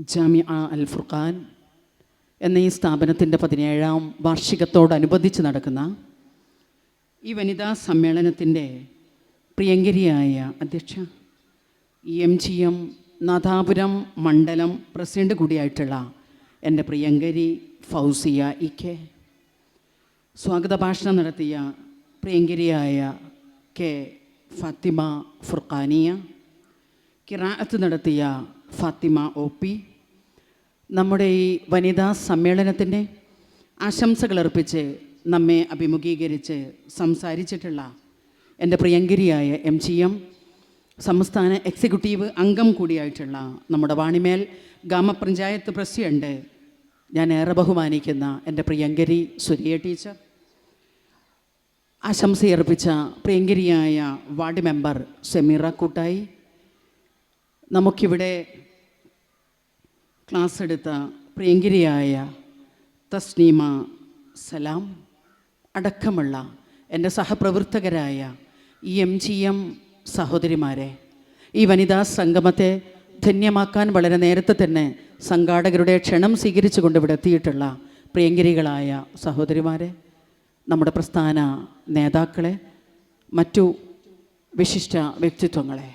ജാമിഅ അൽ ഫുർഖാൻ എന്ന ഈ സ്ഥാപനത്തിൻ്റെ 17ാം വാർഷികത്തോടനുബന്ധിച്ച് നടക്കുന്ന ഈ വനിതാ സമ്മേളനത്തിൻ്റെ പ്രിയങ്കരിയായ അധ്യക്ഷ MGM നാദാപുരം മണ്ഡലം പ്രസിഡന്റ് കൂടിയായിട്ടുള്ള എൻ്റെ പ്രിയങ്കരി ഫൗസിയ EK, സ്വാഗത ഭാഷണം നടത്തിയ പ്രിയങ്കരിയായ K ഫാത്തിമ ഫുർഖാനിയ, ഖിറാഅത്ത് നടത്തിയ ഫാത്തിമ OP, നമ്മുടെ ഈ വനിതാ സമ്മേളനത്തിൻ്റെ ആശംസകൾ അർപ്പിച്ച് നമ്മെ അഭിമുഖീകരിച്ച് സംസാരിച്ചിട്ടുള്ള എൻ്റെ പ്രിയങ്കരിയായ MGM സംസ്ഥാന എക്സിക്യൂട്ടീവ് അംഗം കൂടിയായിട്ടുള്ള നമ്മുടെ വാണിമേൽ ഗ്രാമപഞ്ചായത്ത് പ്രസിഡന്റ്, ഞാൻ ഏറെ ബഹുമാനിക്കുന്ന എൻ്റെ പ്രിയങ്കരി Suriya teacher, ആശംസയർപ്പിച്ച പ്രിയങ്കരിയായ ward member Sameera കൂട്ടായി, നമുക്കിവിടെ ക്ലാസ് എടുത്ത പ്രിയങ്കരിയായ തസ്നീമ സലാം അടക്കമുള്ള എൻ്റെ സഹപ്രവർത്തകരായ ഈ MGM സഹോദരിമാരെ, ഈ വനിതാ സംഗമത്തെ ധന്യമാക്കാൻ വളരെ നേരത്തെ തന്നെ സംഘാടകരുടെ ക്ഷണം സ്വീകരിച്ചുകൊണ്ട് ഇവിടെ എത്തിയിട്ടുള്ള പ്രിയങ്കരികളായ സഹോദരിമാരെ, നമ്മുടെ പ്രസ്ഥാന നേതാക്കളെ, മറ്റു വിശിഷ്ട വ്യക്തിത്വങ്ങളെ,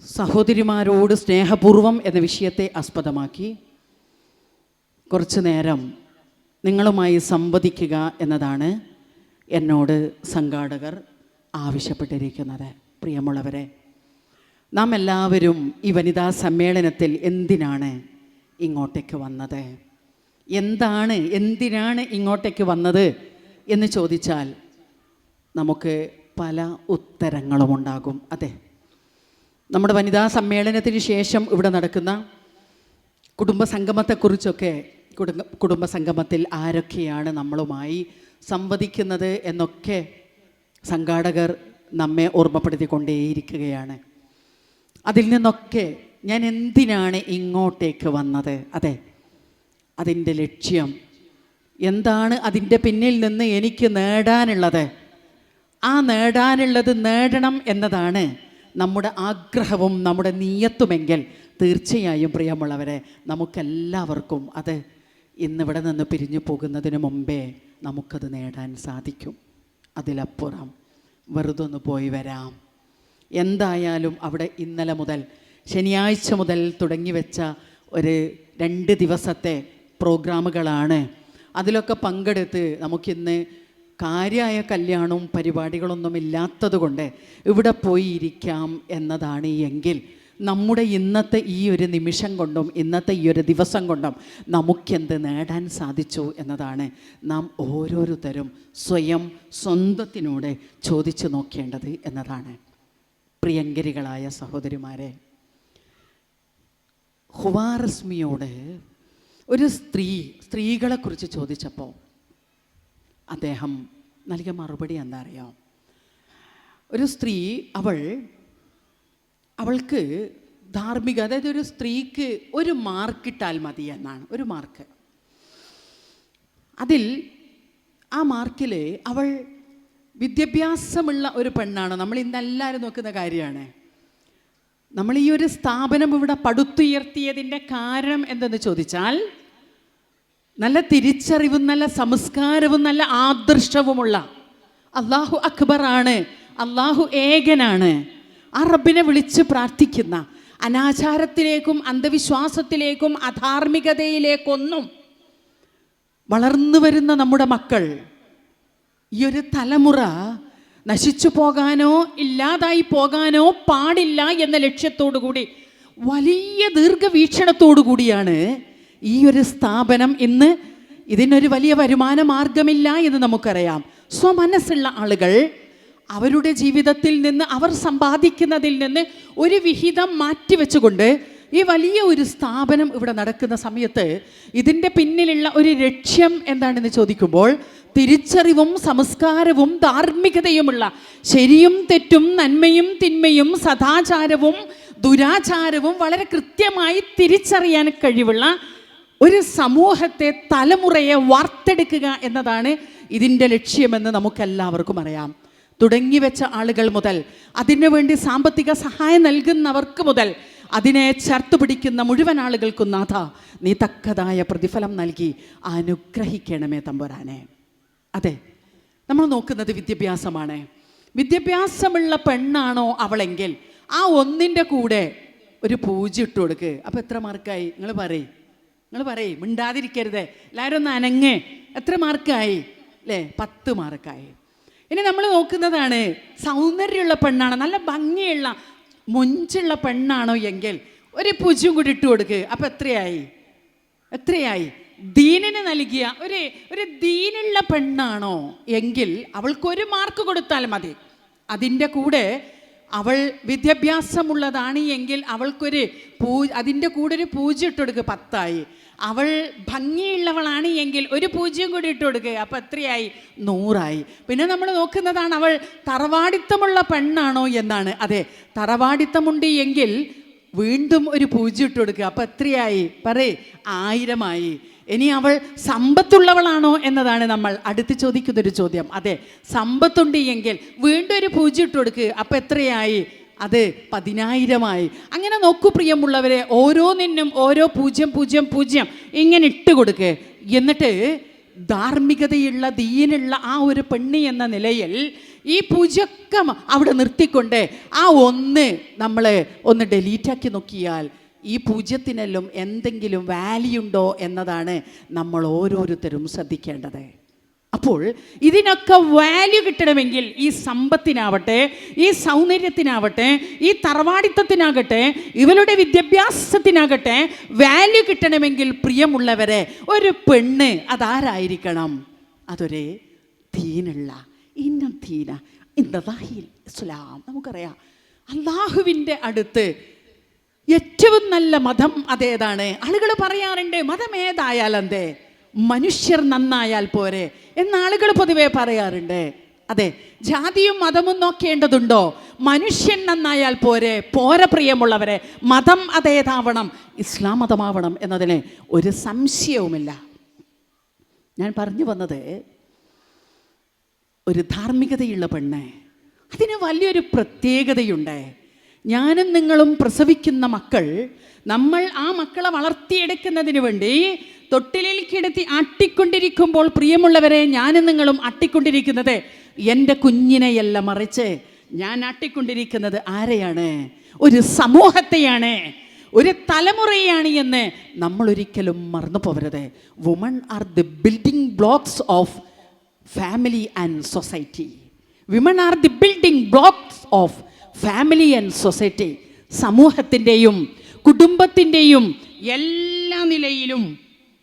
സഹോദരിമാരോട് സ്നേഹപൂർവം എന്ന വിഷയത്തെ ആസ്പദമാക്കി കുറച്ചു നേരം നിങ്ങളുമായി സംവദിക്കുക എന്നതാണ് എന്നോട് സംഘാടകർ ആവശ്യപ്പെട്ടിരിക്കുന്നത്. പ്രിയമുള്ളവരെ, നാം എല്ലാവരും ഈ വനിതാ സമ്മേളനത്തിൽ എന്തിനാണ് ഇങ്ങോട്ടേക്ക് വന്നത്, എന്തിനാണ് ഇങ്ങോട്ടേക്ക് വന്നത് എന്ന് ചോദിച്ചാൽ നമുക്ക് പല ഉത്തരങ്ങളുമുണ്ടാകും. അതെ, നമ്മുടെ വനിതാ സമ്മേളനത്തിന് ശേഷം ഇവിടെ നടക്കുന്ന കുടുംബസംഗമത്തെക്കുറിച്ചൊക്കെ, കുടുംബസംഗമത്തിൽ ആരൊക്കെയാണ് നമ്മളുമായി സംവദിക്കുന്നത് എന്നൊക്കെ സംഘാടകർ നമ്മെ ഓർമ്മപ്പെടുത്തിക്കൊണ്ടേയിരിക്കുകയാണ്. അതിൽ നിന്നൊക്കെ ഞാൻ എന്തിനാണ് ഇങ്ങോട്ടേക്ക് വന്നത്, അതെ, അതിൻ്റെ ലക്ഷ്യം എന്താണ്, അതിൻ്റെ പിന്നിൽ നിന്ന് എനിക്ക് നേടാനുള്ളത്, ആ നേടാനുള്ളത് നേടണം എന്നതാണ് നമ്മുടെ ആഗ്രഹവും നമ്മുടെ നിയത്തുമെങ്കിൽ തീർച്ചയായും പ്രിയമുള്ളവരെ, നമുക്കെല്ലാവർക്കും അത് ഇന്നിവിടെ നിന്ന് പിരിഞ്ഞു പോകുന്നതിന് മുമ്പേ നമുക്കത് നേടാൻ സാധിക്കും. അതിലപ്പുറം വെറുതെ ഒന്ന് പോയി വരാം. എന്തായാലും അവിടെ ഇന്നലെ മുതൽ, ശനിയാഴ്ച മുതൽ തുടങ്ങി വെച്ച ഒരു 2 ദിവസത്തെ പ്രോഗ്രാമുകളാണ്. അതിലൊക്കെ പങ്കെടുത്ത് നമുക്കിന്ന് കാര്യമായ കല്യാണവും പരിപാടികളൊന്നും ഇല്ലാത്തത് കൊണ്ട് ഇവിടെ പോയി ഇരിക്കാം എന്നതാണ് എങ്കിൽ, നമ്മുടെ ഇന്നത്തെ ഈ ഒരു നിമിഷം കൊണ്ടും ഇന്നത്തെ ഈ ഒരു ദിവസം കൊണ്ടും നമുക്കെന്ത് നേടാൻ സാധിച്ചു എന്നതാണ് നാം ഓരോരുത്തരും സ്വന്തത്തിനോട് ചോദിച്ചു നോക്കേണ്ടത് എന്നതാണ്. പ്രിയങ്കരികളായ സഹോദരിമാരെ, ഖുവാറിസ്മിയോട് ഒരു സ്ത്രീകളെക്കുറിച്ച് ചോദിച്ചപ്പോൾ അദ്ദേഹം നൽകിയ മറുപടി എന്താ അറിയാം? ഒരു സ്ത്രീ അവൾക്ക് ധാർമ്മിക, അതായത് ഒരു സ്ത്രീക്ക് ഒരു മാർക്കിട്ടാൽ മതി എന്നാണ്. ഒരു മാർക്ക്, അതിൽ ആ മാർക്കിൽ അവൾ വിദ്യാഭ്യാസമുള്ള ഒരു പെണ്ണാണ്. നമ്മൾ ഇന്നെല്ലാവരും നോക്കുന്ന കാര്യമാണ്. നമ്മൾ ഈ ഒരു സ്ഥാപനം ഇവിടെ പടുത്തുയർത്തിയതിൻ്റെ കാരണം എന്തെന്ന് ചോദിച്ചാൽ, നല്ല തിരിച്ചറിവും നല്ല സംസ്കാരവും നല്ല ആദർശവുമുള്ള അല്ലാഹു അക്ബറാണ്, അല്ലാഹു ഏകനാണ്, ആ റബ്ബിനെ വിളിച്ച് പ്രാർത്ഥിക്കുന്ന, അനാചാരത്തിലേക്കും അന്ധവിശ്വാസത്തിലേക്കും അധാർമികതയിലേക്കൊന്നും വളർന്നു വരുന്ന നമ്മുടെ മക്കൾ, ഈ ഒരു തലമുറ നശിച്ചു പോകാനോ ഇല്ലാതായി പോകാനോ പാടില്ല എന്ന ലക്ഷ്യത്തോടു കൂടി, വലിയ ദീർഘവീക്ഷണത്തോടു കൂടിയാണ് ഈ ഒരു സ്ഥാപനം ഇന്ന്. ഇതിനൊരു വലിയ വരുമാന മാർഗമില്ല എന്ന് നമുക്കറിയാം. സ്വമനസ്സുള്ള ആളുകൾ അവരുടെ ജീവിതത്തിൽ നിന്ന്, അവർ സമ്പാദിക്കുന്നതിൽ നിന്ന് ഒരു വിഹിതം മാറ്റിവെച്ചുകൊണ്ട് ഈ വലിയ ഒരു സ്ഥാപനം ഇവിടെ നടക്കുന്ന സമയത്ത് ഇതിൻ്റെ പിന്നിലുള്ള ഒരു ലക്ഷ്യം എന്താണെന്ന് ചോദിക്കുമ്പോൾ, തിരിച്ചറിവും സംസ്കാരവും ധാർമ്മികതയുമുള്ള, ശരിയും തെറ്റും നന്മയും തിന്മയും സദാചാരവും ദുരാചാരവും വളരെ കൃത്യമായി തിരിച്ചറിയാൻ കഴിവുള്ള ഒരു സമൂഹത്തെ, തലമുറയെ വാർത്തെടുക്കുക എന്നതാണ് ഇതിൻ്റെ ലക്ഷ്യമെന്ന് നമുക്കെല്ലാവർക്കും അറിയാം. തുടങ്ങി വെച്ച ആളുകൾ മുതൽ, അതിനുവേണ്ടി സാമ്പത്തിക സഹായം നൽകുന്നവർക്ക് മുതൽ, അതിനെ ചേർത്ത് പിടിക്കുന്ന മുഴുവൻ ആളുകൾക്കും നാഥ നീ തക്കതായ പ്രതിഫലം നൽകി അനുഗ്രഹിക്കണമേ തമ്പുരാനെ. അതെ, നമ്മൾ നോക്കുന്നത് വിദ്യാഭ്യാസമാണ്. വിദ്യാഭ്യാസമുള്ള പെണ്ണാണോ അവളെങ്കിൽ ആ ഒന്നിൻ്റെ കൂടെ ഒരു 0 ഇട്ട് കൊടുക്ക്. അപ്പോൾ എത്ര മാർക്കായി? നിങ്ങൾ പറയ്, മിണ്ടാതിരിക്കരുത്, എല്ലാവരും ഒന്ന് അനങ്ങ്. എത്ര മാർക്കായി അല്ലേ? 10 മാർക്കായി. ഇനി നമ്മൾ നോക്കുന്നതാണ് സൗന്ദര്യമുള്ള പെണ്ണാണോ, നല്ല ഭംഗിയുള്ള മൊഞ്ചുള്ള പെണ്ണാണോ എങ്കിൽ ഒരു 0 കൂടി ഇട്ട് കൊടുക്ക്. അപ്പം എത്രയായി? ദീനിന് നൽകിയ ഒരു ദീനുള്ള പെണ്ണാണോ എങ്കിൽ അവൾക്ക് 1 മാർക്ക് കൊടുത്താൽ മതി. അതിൻ്റെ കൂടെ അവൾ വിദ്യാഭ്യാസമുള്ളതാണ് എങ്കിൽ അതിൻ്റെ കൂടെ ഒരു 0 ഇട്ട് കൊടുക്കുക, 10 ആയി. അവൾ ഭംഗിയുള്ളവളാണ് എങ്കിൽ ഒരു 0 കൂടി ഇട്ട് കൊടുക്കുക, അപ്പം എത്രയായി? 100 ആയി. പിന്നെ നമ്മൾ നോക്കുന്നതാണ് അവൾ തറവാടിത്തമുള്ള പെണ്ണാണോ എന്നാണ്. അതെ, തറവാടിത്തമുണ്ട് എങ്കിൽ വീണ്ടും ഒരു 0 ഇട്ട് കൊടുക്കുക, അപ്പം എത്രയായി? 1000 ആയി. ഇനി അവൾ സമ്പത്തുള്ളവളാണോ എന്നതാണ് നമ്മൾ അടുത്ത് ചോദിക്കുന്നൊരു ചോദ്യം. അതെ, സമ്പത്തുണ്ട് എങ്കിൽ വീണ്ടും ഒരു 0 ഇട്ട് കൊടുക്കുക, അപ്പം എത്രയായി? അത് 10,000 ആയി. അങ്ങനെ നോക്കൂ പ്രിയമുള്ളവരെ, ഓരോന്നിനും ഓരോ 000 ഇങ്ങനെ ഇട്ട് കൊടുക്കുക. എന്നിട്ട് ധാർമ്മികതയുള്ള ദീനുള്ള ആ ഒരു പെണ്ണ് എന്ന നിലയിൽ ഈ 0 അവിടെ നിർത്തിക്കൊണ്ട് ആ 1 നമ്മൾ ഒന്ന് ഡിലീറ്റാക്കി നോക്കിയാൽ ഈ 0-നെല്ലാം എന്തെങ്കിലും വാല്യൂ ഉണ്ടോ എന്നതാണ് നമ്മൾ ഓരോരുത്തരും ശ്രദ്ധിക്കേണ്ടത്. അപ്പോൾ ഇതിനൊക്കെ വാല്യൂ കിട്ടണമെങ്കിൽ ഈ സമ്പത്തിനാവട്ടെ, ഈ സൗന്ദര്യത്തിനാവട്ടെ, ഈ തറവാടിത്തത്തിനാകട്ടെ, ഇവരുടെ വിദ്യാഭ്യാസത്തിനാകട്ടെ വാല്യൂ കിട്ടണമെങ്കിൽ പ്രിയമുള്ളവരെ ഒരു പെണ്ണ് അതാരായിരിക്കണം? അതൊരു ദീനുള്ള ഇസ്ലാം. നമുക്കറിയാം അള്ളാഹുവിൻ്റെ അടുത്ത് ഏറ്റവും നല്ല മതം അതേതാണ്? ആളുകൾ പറയാറുണ്ട് മതം ഏതായാലെന്തേ, മനുഷ്യർ നന്നായാൽ പോരെ എന്ന് ആളുകൾ പൊതുവെ പറയാറുണ്ട്. അതെ, ജാതിയും മതവും നോക്കേണ്ടതുണ്ടോ? മനുഷ്യൻ നന്നായാൽ പോരെ പ്രിയമുള്ളവരെ. മതം അതേതാവണം? ഇസ്ലാം മതമാവണം എന്നതിന് ഒരു സംശയവുമില്ല. ഞാൻ പറഞ്ഞു വന്നത് ഒരു ധാർമ്മികതയുള്ള പെണ്ണ്, അതിന് വലിയൊരു പ്രത്യേകതയുണ്ട്. ഞാനും നിങ്ങളും പ്രസവിക്കുന്ന മക്കൾ, നമ്മൾ ആ മക്കളെ വളർത്തിയെടുക്കുന്നതിന് വേണ്ടി തൊട്ടിലിൽ കിടത്തി ആട്ടിക്കൊണ്ടിരിക്കുമ്പോൾ പ്രിയമുള്ളവരെ, ഞാനും നിങ്ങളും ആട്ടിക്കൊണ്ടിരിക്കുന്നത് എൻ്റെ കുഞ്ഞിനെയല്ല, മറിച്ച് ഞാൻ ആട്ടിക്കൊണ്ടിരിക്കുന്നത് ആരെയാണ്? ഒരു സമൂഹത്തെയാണ്, ഒരു തലമുറയാണ് എന്ന് നമ്മൾ ഒരിക്കലും മറന്നു പോകരുത്. Woman are the building blocks of family and society. Women are the building blocks of family and society. സമൂഹത്തിൻ്റെയും കുടുംബത്തിൻ്റെയും എല്ലാ നിലയിലും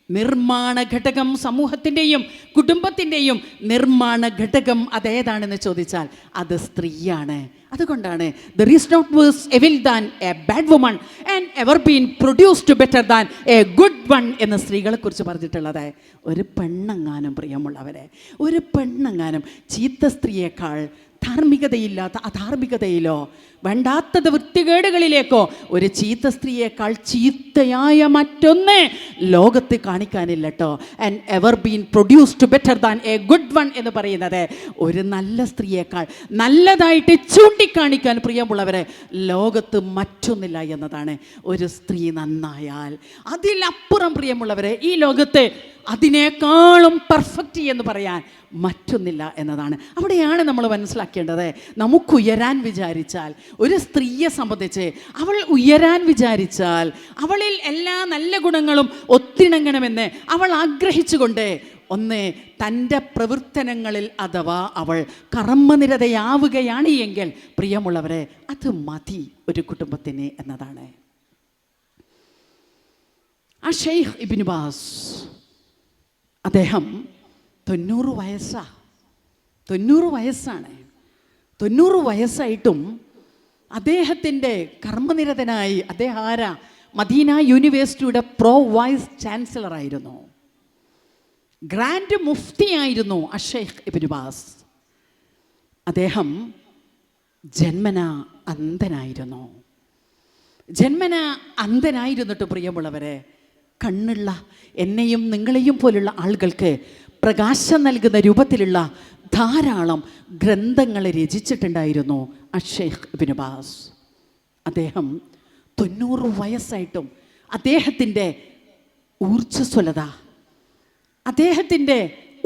നിർമ്മാണ ഘടകം, സമൂഹത്തിൻ്റെയും കുടുംബത്തിൻ്റെയും നിർമ്മാണ ഘടകം അതേതാണെന്ന് ചോദിച്ചാൽ അത് സ്ത്രീയാണ്. അതുകൊണ്ടാണ് there is not worse evil than a bad woman and ever been produced better than a good one എന്ന് സ്ത്രീകളെക്കുറിച്ച് പറഞ്ഞിട്ടുള്ളത്. ഒരു പെണ്ണങ്ങാനും പ്രിയമുള്ളവരെ, ഒരു പെണ്ണങ്ങാനും ചീത്ത സ്ത്രീയേക്കാൾ ധാർമ്മികതയില്ലാത്ത അധാർമികതയിലോ വേണ്ടാത്തത് വൃത്തികേടുകളിലേക്കോ ഒരു ചീത്ത സ്ത്രീയേക്കാൾ ചീത്തയായ മറ്റൊന്ന് ലോകത്ത് കാണിക്കാനില്ല കേട്ടോ. And ever been produced better than A good one എന്ന് പറയുന്നത് ഒരു നല്ല സ്ത്രീയേക്കാൾ നല്ലതായിട്ട് ചൂണ്ടിക്കാണിക്കാൻ പ്രിയമുള്ളവരെ ലോകത്ത് മറ്റൊന്നില്ല എന്നതാണ്. ഒരു സ്ത്രീ നന്നായാൽ അതിലപ്പുറം പ്രിയമുള്ളവരെ ഈ ലോകത്ത് അതിനേക്കാളും പെർഫെക്റ്റ് എന്ന് പറയാൻ മറ്റൊന്നില്ല എന്നതാണ്. അവിടെയാണ് നമ്മൾ മനസ്സിലാക്കേണ്ടത്. നമുക്കുയരാൻ വിചാരിച്ചാൽ, ഒരു സ്ത്രീയെ സംബന്ധിച്ച് അവൾ ഉയരാൻ വിചാരിച്ചാൽ, അവളിൽ എല്ലാ നല്ല ഗുണങ്ങളും ഒത്തിണങ്ങണമെന്ന് അവൾ ആഗ്രഹിച്ചുകൊണ്ട് ഒന്ന് തൻ്റെ പ്രവർത്തനങ്ങളിൽ അഥവാ അവൾ കർമ്മനിരതയാവുകയാണ് എങ്കിൽ പ്രിയമുള്ളവരെ അത് മതി ഒരു കുടുംബത്തിന് എന്നതാണ്. ആ ഷെയ്ഖ് ഇബ്നു ബാസ് അദ്ദേഹം 90 വയസ്സാണ്. 90 വയസ്സായിട്ടും അദ്ദേഹത്തിൻ്റെ കർമ്മനിരതനായി അദ്ദേഹം ആരാ? മദീന യൂണിവേഴ്സിറ്റിയുടെ പ്രോ വൈസ് ചാൻസലറായിരുന്നു, ഗ്രാൻഡ് മുഫ്തി ആയിരുന്നു അഷെയ്ഖ് ഇബ്നു ബാസ്. അദ്ദേഹം ജന്മനാ അന്ധനായിരുന്നിട്ട് പ്രിയമുള്ളവരെ കണ്ണുള്ള എന്നെയും നിങ്ങളെയും പോലുള്ള ആളുകൾക്ക് പ്രകാശം നൽകുന്ന രൂപത്തിലുള്ള ധാരാളം ഗ്രന്ഥങ്ങൾ രചിച്ചിട്ടുണ്ടായിരുന്നു അഷെയ്ഖ് ഇബ്നു ബാസ്. അദ്ദേഹം 90 വയസ്സായിട്ടും അദ്ദേഹത്തിൻ്റെ ഊർജ്ജസ്വലത, അദ്ദേഹത്തിൻ്റെ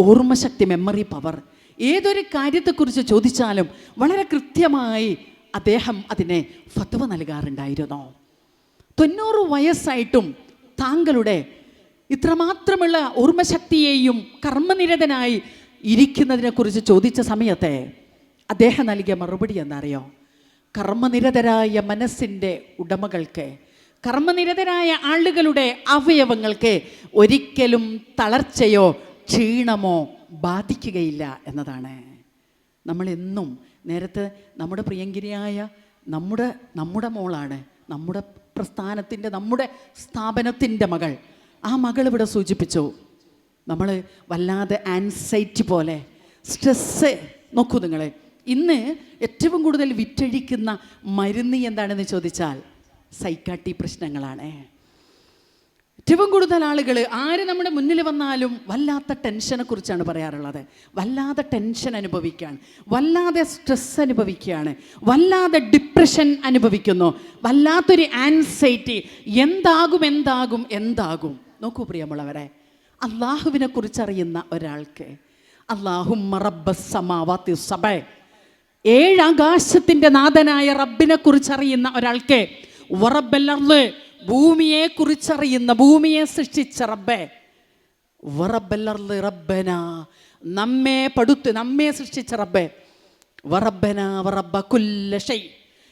ഓർമ്മശക്തി, മെമ്മറി പവർ, ഏതൊരു കാര്യത്തെക്കുറിച്ച് ചോദിച്ചാലും വളരെ കൃത്യമായി അദ്ദേഹം അതിനെ ഫത്വ നൽകാറുണ്ടായിരുന്നു. 90 വയസ്സായിട്ടും താങ്കളുടെ ഇത്രമാത്രമുള്ള ഓർമ്മശക്തിയെയും കർമ്മനിരതനായി ഇരിക്കുന്നതിനെക്കുറിച്ച് ചോദിച്ച സമയത്തെ അദ്ദേഹം നൽകിയ മറുപടി എന്നറിയോ? കർമ്മനിരതരായ മനസ്സിൻ്റെ ഉടമകൾക്ക്, കർമ്മനിരതരായ ആളുകളുടെ അവയവങ്ങൾക്ക് ഒരിക്കലും തളർച്ചയോ ക്ഷീണമോ ബാധിക്കുകയില്ല എന്നതാണ്. നമ്മളെന്നും നേരത്തെ നമ്മുടെ പ്രിയങ്കരിയായ നമ്മുടെ മോളാണ്, നമ്മുടെ പ്രസ്ഥാനത്തിൻ്റെ, നമ്മുടെ സ്ഥാപനത്തിൻ്റെ മകൾ. ആ മകൾ ഇവിടെ സൂചിപ്പിച്ചു, നമ്മൾ വല്ലാതെ ആൻസൈറ്റി പോലെ സ്ട്രെസ്സ്. നോക്കൂ നിങ്ങൾ, ഇന്ന് ഏറ്റവും കൂടുതൽ വിറ്റഴിക്കുന്ന മരുന്ന് എന്താണെന്ന് ചോദിച്ചാൽ സൈക്കാട്രി പ്രശ്നങ്ങളാണ്. ഏറ്റവും കൂടുതൽ ആളുകൾ ആര് നമ്മുടെ മുന്നിൽ വന്നാലും വല്ലാത്ത ടെൻഷനെ കുറിച്ചാണ് പറയാറുള്ളത്. വല്ലാതെ ടെൻഷൻ അനുഭവിക്കുകയാണ്, വല്ലാതെ സ്ട്രെസ് അനുഭവിക്കുകയാണ്, വല്ലാതെ ഡിപ്രഷൻ അനുഭവിക്കുന്നു, വല്ലാത്തൊരു ആൻസൈറ്റി. എന്താകും. നോക്കൂ പ്രിയമുള്ളവരെ, അള്ളാഹുവിനെ കുറിച്ചറിയുന്ന ഒരാൾക്ക്, അല്ലാഹുമ്മ റബ്ബസ് സമാവാതി സബഅ, 7 ആകാശത്തിൻ്റെ നാഥനായ റബ്ബിനെ കുറിച്ചറിയുന്ന ഒരാൾക്ക്, വറബ്ബൽ അർള്, ഭൂമിയെ കുറിച്ചറിയുന്ന, ഭൂമിയെ സൃഷ്ടിച്ച റബ്ബേ, വറബ്ബൽ അർള് റബ്ബന, നമ്മെ സൃഷ്ടിച്ച റബ്ബേ, വറബ്ബന വറബ്ബ കുല്ല ഷൈ,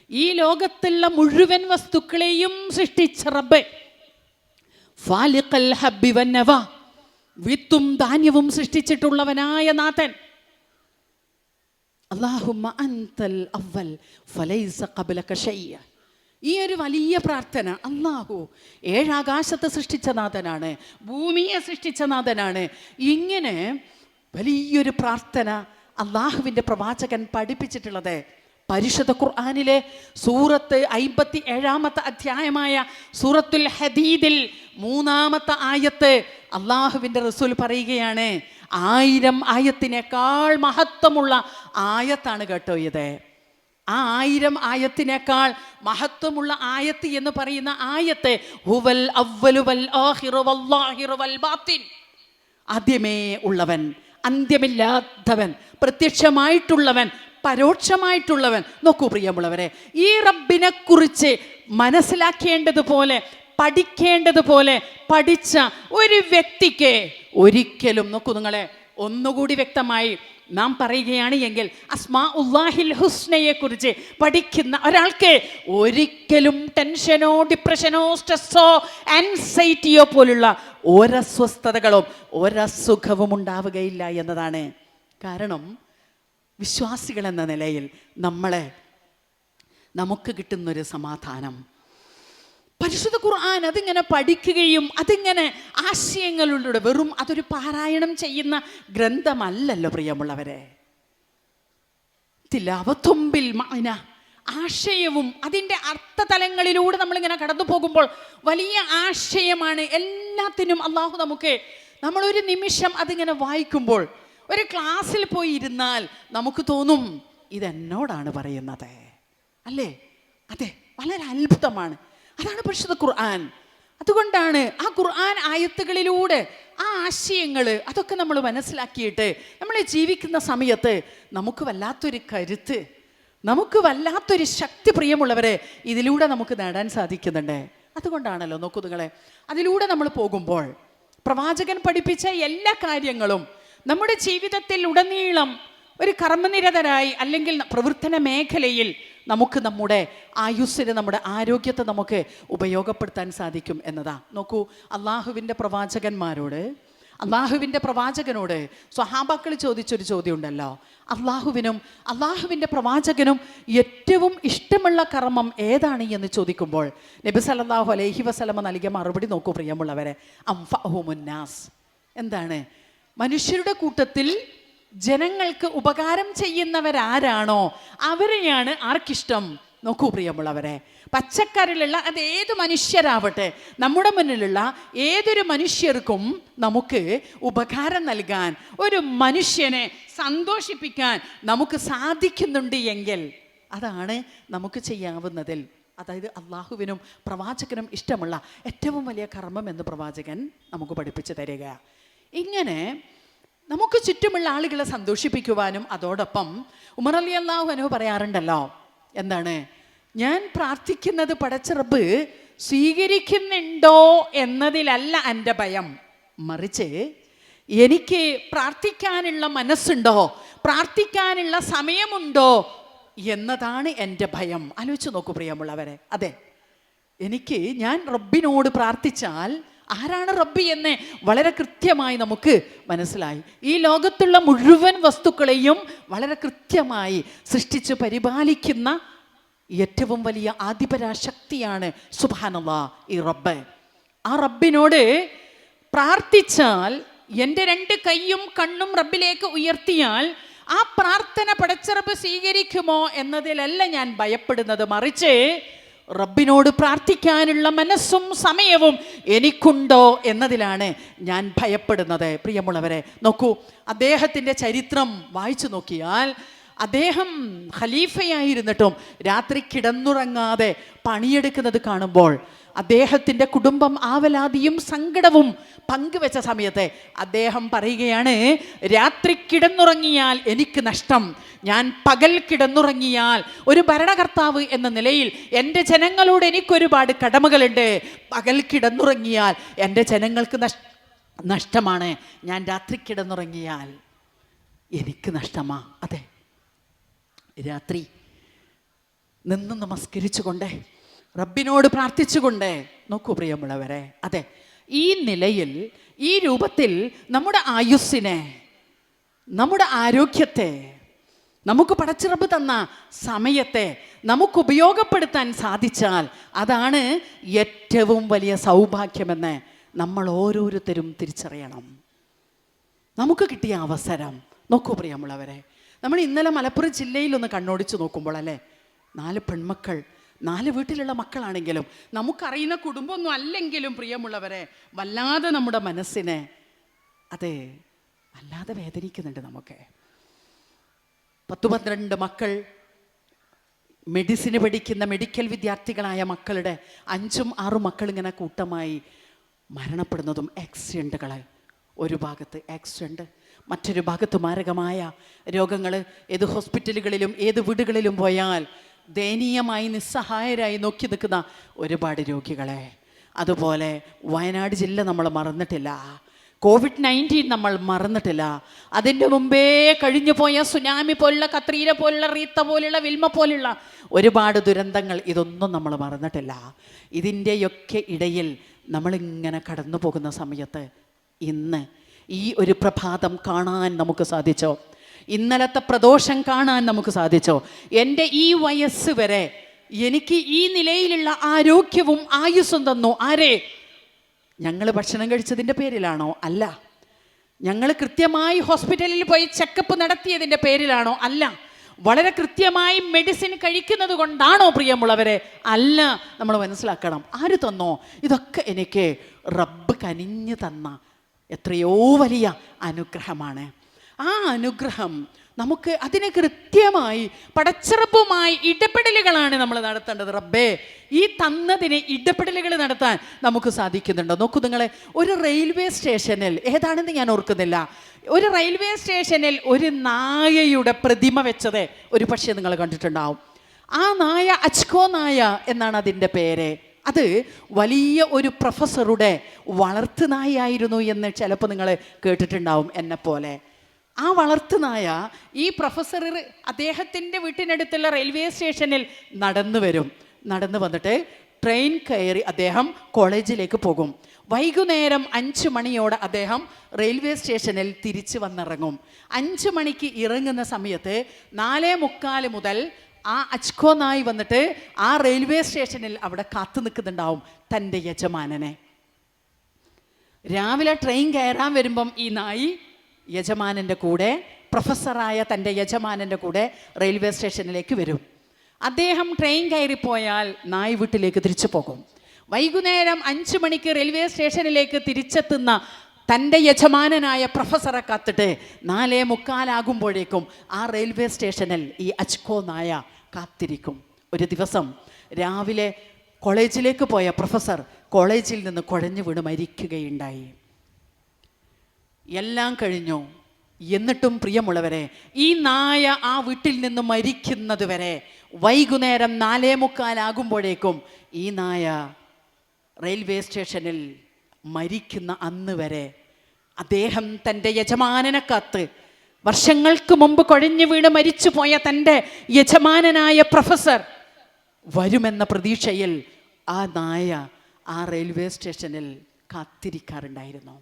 ഈ ലോകത്തുള്ള മുഴുവൻ വസ്തുക്കളെയും സൃഷ്ടിച്ച റബ്ബേ, ഫാലിഖൽ ഹബ്ബി വന്നവ, വിത്തും ധാന്യവും സൃഷ്ടിച്ചിട്ടുള്ളവനായ നാഥൻ. അല്ലാഹുമ്മ അൻതൽ അവ്വൽ ഫലൈസ ഖബ്ലക ഷൈഅ. ഈ ഒരു വലിയ പ്രാർത്ഥന, അല്ലാഹു 7 ആകാശത്തെ സൃഷ്ടിച്ച നാഥനാണ്, ഭൂമിയെ സൃഷ്ടിച്ച നാഥനാണ്. ഇങ്ങനെ വലിയൊരു പ്രാർത്ഥന അല്ലാഹുവിൻ്റെ പ്രവാചകൻ പഠിപ്പിച്ചിട്ടുള്ളത് പരിശുദ്ധ ഖുർആനിലെ സൂറത്ത് 57-ാമത്തെ അധ്യായമായ സൂറത്തുൽ ഹദീദിൽ 3-ാമത്തെ ആയത്ത് അല്ലാഹുവിൻ്റെ റസൂൽ പറയുകയാണ്, 1000 ആയത്തിനേക്കാൾ മഹത്വമുള്ള ആയത്താണ് കേട്ടോ ഇത്. ആ 1000 ആയത്തിനേക്കാൾ മഹത്വമുള്ള ആയത്ത് എന്ന് പറയുന്ന ആയത്ത് ഹുവൽ അവ്വലു വൽ ആഖിറു വല്ലാഹിറു വൽ ബാത്തിൻ, ആദ്യമേ ഉള്ളവൻ, അന്ത്യമില്ലാത്തവൻ, പ്രത്യക്ഷമായിട്ടുള്ളവൻ, പരോക്ഷമായിട്ടുള്ളവൻ. നോക്കൂ പ്രിയമുള്ളവരെ, ഈ റബ്ബിനെ കുറിച്ച് മനസ്സിലാക്കേണ്ടതുപോലെ, പഠിക്കേണ്ടതുപോലെ പഠിച്ച ഒരു വ്യക്തിക്ക് ഒരിക്കലും, നോക്കൂ നിങ്ങളെ, ഒന്നുകൂടി വ്യക്തമായി നാം പറയുകയാണ് എങ്കിൽ, അസ്മാഉല്ലാഹിൽ ഹുസ്നയെ കുറിച്ച് പഠിക്കുന്ന ഒരാൾക്ക് ഒരിക്കലും ടെൻഷനോ ഡിപ്രഷനോ സ്ട്രെസ്സോ ആൻസൈറ്റിയോ പോലുള്ള ഒരസ്വസ്ഥതകളും ഒരസുഖവും ഉണ്ടാവുകയില്ല എന്നതാണ്. കാരണം വിശ്വാസികൾ എന്ന നിലയിൽ നമുക്ക് കിട്ടുന്നൊരു സമാധാനം, പരിശുദ്ധ ഖുർആൻ അതിങ്ങനെ പഠിക്കുകയും അതിങ്ങനെ ആശയങ്ങളിലൂടെ, വെറും അതൊരു പാരായണം ചെയ്യുന്ന ഗ്രന്ഥമല്ലല്ലോ പ്രിയമുള്ളവരെ. തിലാവത്തുമ്പിൽ മഅന, ആശയവും അതിൻ്റെ അർത്ഥതലങ്ങളിലൂടെ നമ്മളിങ്ങനെ കടന്നു പോകുമ്പോൾ വലിയ ആശയമാണ് എല്ലാത്തിനും. അള്ളാഹു നമുക്ക്, നമ്മളൊരു നിമിഷം അതിങ്ങനെ വായിക്കുമ്പോൾ, ഒരു ക്ലാസ്സിൽ പോയി ഇരുന്നാൽ നമുക്ക് തോന്നും ഇതെന്നോടാണ് പറയുന്നത്, അല്ലേ? അതെ, വളരെ അത്ഭുതമാണ്. അതാണ് പരിശുദ്ധ ഖുർആൻ. അതുകൊണ്ടാണ് ആ ഖുർആൻ ആയത്തുകളിലൂടെ ആ ആശയങ്ങൾ അതൊക്കെ നമ്മൾ മനസ്സിലാക്കിയിട്ട് നമ്മൾ ജീവിക്കുന്ന സമയത്ത് നമുക്ക് വല്ലാത്തൊരു കരുത്ത്, നമുക്ക് വല്ലാത്തൊരു ശക്തി പ്രിയമുള്ളവരെ ഇതിലൂടെ നമുക്ക് നേടാൻ സാധിക്കുന്നുണ്ട്. അതുകൊണ്ടാണല്ലോ നോക്കൂ നിങ്ങളെ, അതിലൂടെ നമ്മൾ പോകുമ്പോൾ പ്രവാചകൻ പഠിപ്പിച്ച എല്ലാ കാര്യങ്ങളും നമ്മുടെ ജീവിതത്തിൽ ഉടനീളം ഒരു കർമ്മനിരതരായി അല്ലെങ്കിൽ പ്രവർത്തന മേഖലയിൽ നമുക്ക് നമ്മുടെ ആയുസ്സിന്, നമ്മുടെ ആരോഗ്യത്തെ നമുക്ക് ഉപയോഗപ്പെടുത്താൻ സാധിക്കും എന്നതാ. നോക്കൂ, അള്ളാഹുവിൻ്റെ പ്രവാചകനോട് സ്വഹാബാക്കൾ ചോദിച്ചൊരു ചോദ്യം ഉണ്ടല്ലോ, അള്ളാഹുവിൻ്റെ പ്രവാചകനും ഏറ്റവും ഇഷ്ടമുള്ള കർമ്മം ഏതാണ് എന്ന് ചോദിക്കുമ്പോൾ നബി സല്ലല്ലാഹു അലൈഹി വസല്ലമ നൽകിയ മറുപടി നോക്കൂ പ്രിയമുള്ളവരെ, അംഫഉമുന്നാസ്. എന്താണ്? മനുഷ്യരുടെ കൂട്ടത്തിൽ ജനങ്ങൾക്ക് ഉപകാരം ചെയ്യുന്നവരാരാണോ അവരെയാണ് ആർക്കിഷ്ടം. നോക്കൂ പ്രിയമുള്ളവരെ, പച്ചക്കറിലുള്ള അത് ഏത് മനുഷ്യരാവട്ടെ, നമ്മുടെ മുന്നിലുള്ള ഏതൊരു മനുഷ്യർക്കും നമുക്ക് ഉപകാരം നൽകാൻ, ഒരു മനുഷ്യനെ സന്തോഷിപ്പിക്കാൻ നമുക്ക് സാധിക്കുന്നുണ്ട് എങ്കിൽ അതാണ് നമുക്ക് ചെയ്യാവുന്നതിൽ അതായത് അള്ളാഹുവിനും പ്രവാചകനും ഇഷ്ടമുള്ള ഏറ്റവും വലിയ കർമ്മം എന്ന് പ്രവാചകൻ നമുക്ക് പഠിപ്പിച്ചു തരിക. ഇങ്ങനെ നമുക്ക് ചുറ്റുമുള്ള ആളുകളെ സന്തോഷിപ്പിക്കുവാനും അതോടൊപ്പം ഉമർ റളിയല്ലാഹു അൻഹു പറയാറുണ്ടല്ലോ, എന്താണ്, ഞാൻ പ്രാർത്ഥിക്കുന്നത് പടച്ച റബ്ബ് സ്വീകരിക്കുന്നുണ്ടോ എന്നതിലല്ല എൻ്റെ ഭയം, മറിച്ച് എനിക്ക് പ്രാർത്ഥിക്കാനുള്ള മനസ്സുണ്ടോ, പ്രാർത്ഥിക്കാനുള്ള സമയമുണ്ടോ എന്നതാണ് എൻ്റെ ഭയം. ആലോചിച്ച് നോക്കൂ പ്രിയമുള്ളവരെ. അതെ, ഞാൻ റബ്ബിനോട് പ്രാർത്ഥിച്ചാൽ ആരാണ് റബ്ബി എന്ന് വളരെ കൃത്യമായി നമുക്ക് മനസ്സിലായി. ഈ ലോകത്തുള്ള മുഴുവൻ വസ്തുക്കളെയും വളരെ കൃത്യമായി സൃഷ്ടിച്ച് പരിപാലിക്കുന്ന ഏറ്റവും വലിയ ആധിപരാശക്തിയാണ് സുബ്ഹാനല്ലാഹ് ഈ റബ്ബ്. ആ റബ്ബിനോട് പ്രാർത്ഥിച്ചാൽ, എൻ്റെ 2 കൈയും കണ്ണും റബ്ബിലേക്ക് ഉയർത്തിയാൽ ആ പ്രാർത്ഥന പടച്ച റബ്ബ് സ്വീകരിക്കുമോ എന്നതിലല്ല ഞാൻ ഭയപ്പെടുന്നത്, മറിച്ച് റബ്ബിനോട് പ്രാർത്ഥിക്കാനുള്ള മനസ്സും സമയവും എനിക്കുണ്ടോ എന്നതിലാണ് ഞാൻ ഭയപ്പെടുന്നത്. പ്രിയമുള്ളവരെ, നോക്കൂ, അദ്ദേഹത്തിൻ്റെ ചരിത്രം വായിച്ചു നോക്കിയാൽ അദ്ദേഹം ഖലീഫയായിരുന്നിട്ടും രാത്രി കിടന്നുറങ്ങാതെ പണിയെടുക്കുന്നത് കാണുമ്പോൾ അദ്ദേഹത്തിൻ്റെ കുടുംബം ആവലാതിയും സങ്കടവും പങ്കുവെച്ച സമയത്ത് അദ്ദേഹം പറയുകയാണ്, രാത്രി കിടന്നുറങ്ങിയാൽ എനിക്ക് നഷ്ടം, ഞാൻ പകൽ കിടന്നുറങ്ങിയാൽ ഒരു ഭരണകർത്താവ് എന്ന നിലയിൽ എൻ്റെ ജനങ്ങളോട് എനിക്കൊരുപാട് കടമകളുണ്ട്. പകൽ കിടന്നുറങ്ങിയാൽ എൻ്റെ ജനങ്ങൾക്ക് നഷ്ടമാണ്, ഞാൻ രാത്രി കിടന്നുറങ്ങിയാൽ എനിക്ക് നഷ്ടമാ. അതെ, രാത്രി നിന്ന് നമസ്കരിച്ചുകൊണ്ട് റബ്ബിനോട് പ്രാർത്ഥിച്ചുകൊണ്ട്, നോക്കൂ പ്രിയമുള്ളവരെ, അതെ, ഈ നിലയിൽ ഈ രൂപത്തിൽ നമ്മുടെ ആയുസ്സിനെ, നമ്മുടെ ആരോഗ്യത്തെ, നമുക്ക് പടച്ച റബ്ബ് തന്ന സമയത്തെ നമുക്ക് ഉപയോഗപ്പെടുത്താൻ സാധിച്ചാൽ അതാണ് ഏറ്റവും വലിയ സൗഭാഗ്യമെന്ന് നമ്മൾ ഓരോരുത്തരും തിരിച്ചറിയണം. നമുക്ക് കിട്ടിയ അവസരം നോക്കൂ പ്രിയമുള്ളവരെ. നമ്മൾ ഇന്നലെ മലപ്പുറം ജില്ലയിൽ ഒന്ന് കണ്ണോടിച്ച് നോക്കുമ്പോൾ അല്ലേ, 4 പെൺമക്കൾ, 4 വീട്ടിലുള്ള മക്കളാണെങ്കിലും നമുക്കറിയുന്ന കുടുംബമൊന്നും അല്ലെങ്കിലും പ്രിയമുള്ളവരെ, വല്ലാതെ നമ്മുടെ മനസ്സിനെ അതെ വല്ലാതെ വേദനിക്കുന്നുണ്ട്. നമുക്ക് 10-12 മക്കൾ, മെഡിസിന് പഠിക്കുന്ന മെഡിക്കൽ വിദ്യാർത്ഥികളായ മക്കളുടെ 5-6 മക്കൾ ഇങ്ങനെ കൂട്ടമായി മരണപ്പെടുന്നതും ആക്സിഡൻറ്റുകൾ. ഒരു ഭാഗത്ത് ആക്സിഡൻറ്റ്, മറ്റൊരു ഭാഗത്ത് മാരകമായ രോഗങ്ങൾ. ഏത് ഹോസ്പിറ്റലുകളിലും ഏത് വീടുകളിലും പോയാൽ ദയനീയമായി നിസ്സഹായരായി നോക്കി നിൽക്കുന്ന ഒരുപാട് രോഗികളെ. അതുപോലെ വയനാട് ജില്ല നമ്മൾ മറന്നിട്ടില്ല, COVID-19 നമ്മൾ മറന്നിട്ടില്ല. അതിൻ്റെ മുമ്പേ കഴിഞ്ഞു പോയ സുനാമി പോലുള്ള, കത്രീര പോലുള്ള, റീത്ത പോലുള്ള, വിൽമ പോലുള്ള ഒരുപാട് ദുരന്തങ്ങൾ, ഇതൊന്നും നമ്മൾ മറന്നിട്ടില്ല. ഇതിൻ്റെയൊക്കെ ഇടയിൽ നമ്മളിങ്ങനെ കടന്നു പോകുന്ന സമയത്ത് ഇന്ന് ഈ ഒരു പ്രഭാതം കാണാൻ നമുക്ക് സാധിച്ചോ? ഇന്നലത്തെ പ്രദോഷം കാണാൻ നമുക്ക് സാധിച്ചോ? എൻ്റെ ഈ വയസ്സ് വരെ എനിക്ക് ഈ നിലയിലുള്ള ആരോഗ്യവും ആയുസ്സും തന്നു ആരെ? ഞങ്ങൾ ഭക്ഷണം കഴിച്ചതിൻ്റെ പേരിലാണോ? അല്ല. ഞങ്ങൾ കൃത്യമായി ഹോസ്പിറ്റലിൽ പോയി ചെക്കപ്പ് നടത്തിയതിൻ്റെ പേരിലാണോ? അല്ല. വളരെ കൃത്യമായി മെഡിസിൻ കഴിക്കുന്നത് കൊണ്ടാണോ പ്രിയമുള്ളവരെ? അല്ല. നമ്മൾ മനസ്സിലാക്കണം, ആര് തന്നോ? ഇതൊക്കെ എനിക്ക് റബ്ബ് കനിഞ്ഞു തന്ന എത്രയോ വലിയ അനുഗ്രഹമാണ്. ആ അനുഗ്രഹം നമുക്ക് അതിന് കൃത്യമായി പടച്ചിറപ്പുമായി ഇടപെടലുകളാണ് നമ്മൾ നടത്തേണ്ടത്. റബ്ബേ, ഈ തന്നതിന് ഇടപെടലുകൾ നടത്താൻ നമുക്ക് സാധിക്കുന്നുണ്ടോ? നോക്കൂ നിങ്ങളെ, ഒരു റെയിൽവേ സ്റ്റേഷനിൽ, ഏതാണെന്ന് ഞാൻ ഓർക്കുന്നില്ല, ഒരു റെയിൽവേ സ്റ്റേഷനിൽ ഒരു നായയുടെ പ്രതിമ വെച്ചത് ഒരു പക്ഷേ നിങ്ങൾ കണ്ടിട്ടുണ്ടാവും. ആ നായ അച്കോ നായ എന്നാണ് അതിൻ്റെ പേര്. അത് വലിയ ഒരു പ്രൊഫസറുടെ വളർത്തുനായായിരുന്നു എന്ന് ചിലപ്പോൾ നിങ്ങൾ കേട്ടിട്ടുണ്ടാവും എന്നെപ്പോലെ. ആ വളർത്തുനായ ഈ പ്രൊഫസർ അദ്ദേഹത്തിൻ്റെ വീട്ടിനടുത്തുള്ള റെയിൽവേ സ്റ്റേഷനിൽ നടന്നു വന്നിട്ട് ട്രെയിൻ കയറി അദ്ദേഹം കോളേജിലേക്ക് പോകും. വൈകുന്നേരം 5 മണിയോടെ അദ്ദേഹം റെയിൽവേ സ്റ്റേഷനിൽ തിരിച്ച് വന്നിറങ്ങും. 5 മണിക്ക് ഇറങ്ങുന്ന സമയത്ത് 4:45 മുതൽ ആ അച്കോ നായി വന്നിട്ട് ആ റെയിൽവേ സ്റ്റേഷനിൽ അവിടെ കാത്തു നിൽക്കുന്നുണ്ടാവും തൻ്റെ യജമാനനെ. രാവിലെ ട്രെയിൻ കയറാൻ വരുമ്പം ഈ നായി യജമാനൻ്റെ കൂടെ, പ്രൊഫസറായ തൻ്റെ യജമാനൻ്റെ കൂടെ റെയിൽവേ സ്റ്റേഷനിലേക്ക് വരും. അദ്ദേഹം ട്രെയിൻ കയറിപ്പോയാൽ നായ് വീട്ടിലേക്ക് തിരിച്ചു പോകും. വൈകുന്നേരം 5 മണിക്ക് റെയിൽവേ സ്റ്റേഷനിലേക്ക് തിരിച്ചെത്തുന്ന തൻ്റെ യജമാനനായ പ്രൊഫസറെ കാത്തിട്ട് 4:45 ആ റെയിൽവേ സ്റ്റേഷനിൽ ഈ അച്കോ നായ കാത്തിരിക്കും. ഒരു ദിവസം രാവിലെ കോളേജിലേക്ക് പോയ പ്രൊഫസർ കോളേജിൽ നിന്ന് കുഴഞ്ഞു വീണ് മരിക്കുകയുണ്ടായി. എല്ലാം കഴിഞ്ഞു. എന്നിട്ടും പ്രിയമുള്ളവരെ, ഈ നായ ആ വീട്ടിൽ നിന്ന് മരിക്കുന്നത് വരെ വൈകുന്നേരം 4:45 ഈ നായ റെയിൽവേ സ്റ്റേഷനിൽ മരിക്കുന്ന അന്ന് വരെ അദ്ദേഹം തൻ്റെ യജമാനനെ കാത്ത്, വർഷങ്ങൾക്ക് മുമ്പ് കുഴഞ്ഞു വീണ് മരിച്ചു പോയ തൻ്റെ യജമാനനായ പ്രൊഫസർ വരുമെന്ന പ്രതീക്ഷയിൽ ആ നായ ആ റെയിൽവേ സ്റ്റേഷനിൽ കാത്തിരിക്കാറുണ്ടായിരുന്നു.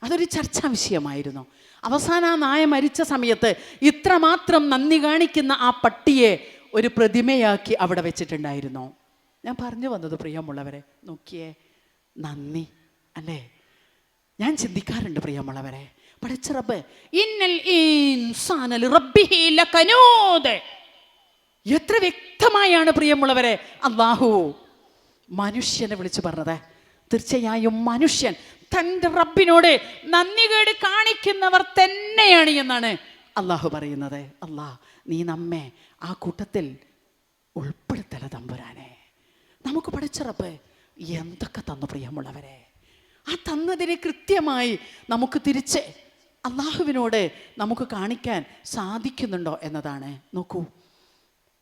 അതൊരു ചർച്ചാ വിഷയമായിരുന്നു. അവസാനം ആ നായ മരിച്ച സമയത്ത് ഇത്രമാത്രം നന്ദി കാണിക്കുന്ന ആ പട്ടിയെ ഒരു പ്രതിമയാക്കി അവിടെ വെച്ചിട്ടുണ്ടായിരുന്നു. ഞാൻ പറഞ്ഞു വന്നത് പ്രിയമുള്ളവരെ, നോക്കിയേ, നന്ദി അല്ലേ? ഞാൻ ചിന്തിക്കാറുണ്ട് പ്രിയമുള്ളവരെ, പടച്ച റബ്ബ് ഇന്നൽ ഇൻസാന ലിറബ്ബിഹി ലകനൂദ്, എത്ര വ്യക്തമായാണ് പ്രിയമുള്ളവരെ അല്ലാഹു മനുഷ്യനെ വിളിച്ചു പറഞ്ഞത്. തീർച്ചയായും മനുഷ്യൻ തൻ്റെ റബ്ബിനോട് നന്ദികേട് കാണിക്കുന്നവർ തന്നെയാണ് എന്നാണ് അള്ളാഹു പറയുന്നത്. അല്ലാഹ്, നീ നമ്മെ ആ കൂട്ടത്തിൽ ഉൾപ്പെടുത്തല തമ്പുരാനെ. നമുക്ക് പടച്ച റബ്ബ് എന്തൊക്കെ തന്നു പ്രിയമുള്ളവരെ, ആ തന്നതിനെ കൃത്യമായി നമുക്ക് തിരിച്ച് അള്ളാഹുവിനോട് നമുക്ക് കാണിക്കാൻ സാധിക്കുന്നുണ്ടോ എന്നതാണ്. നോക്കൂ,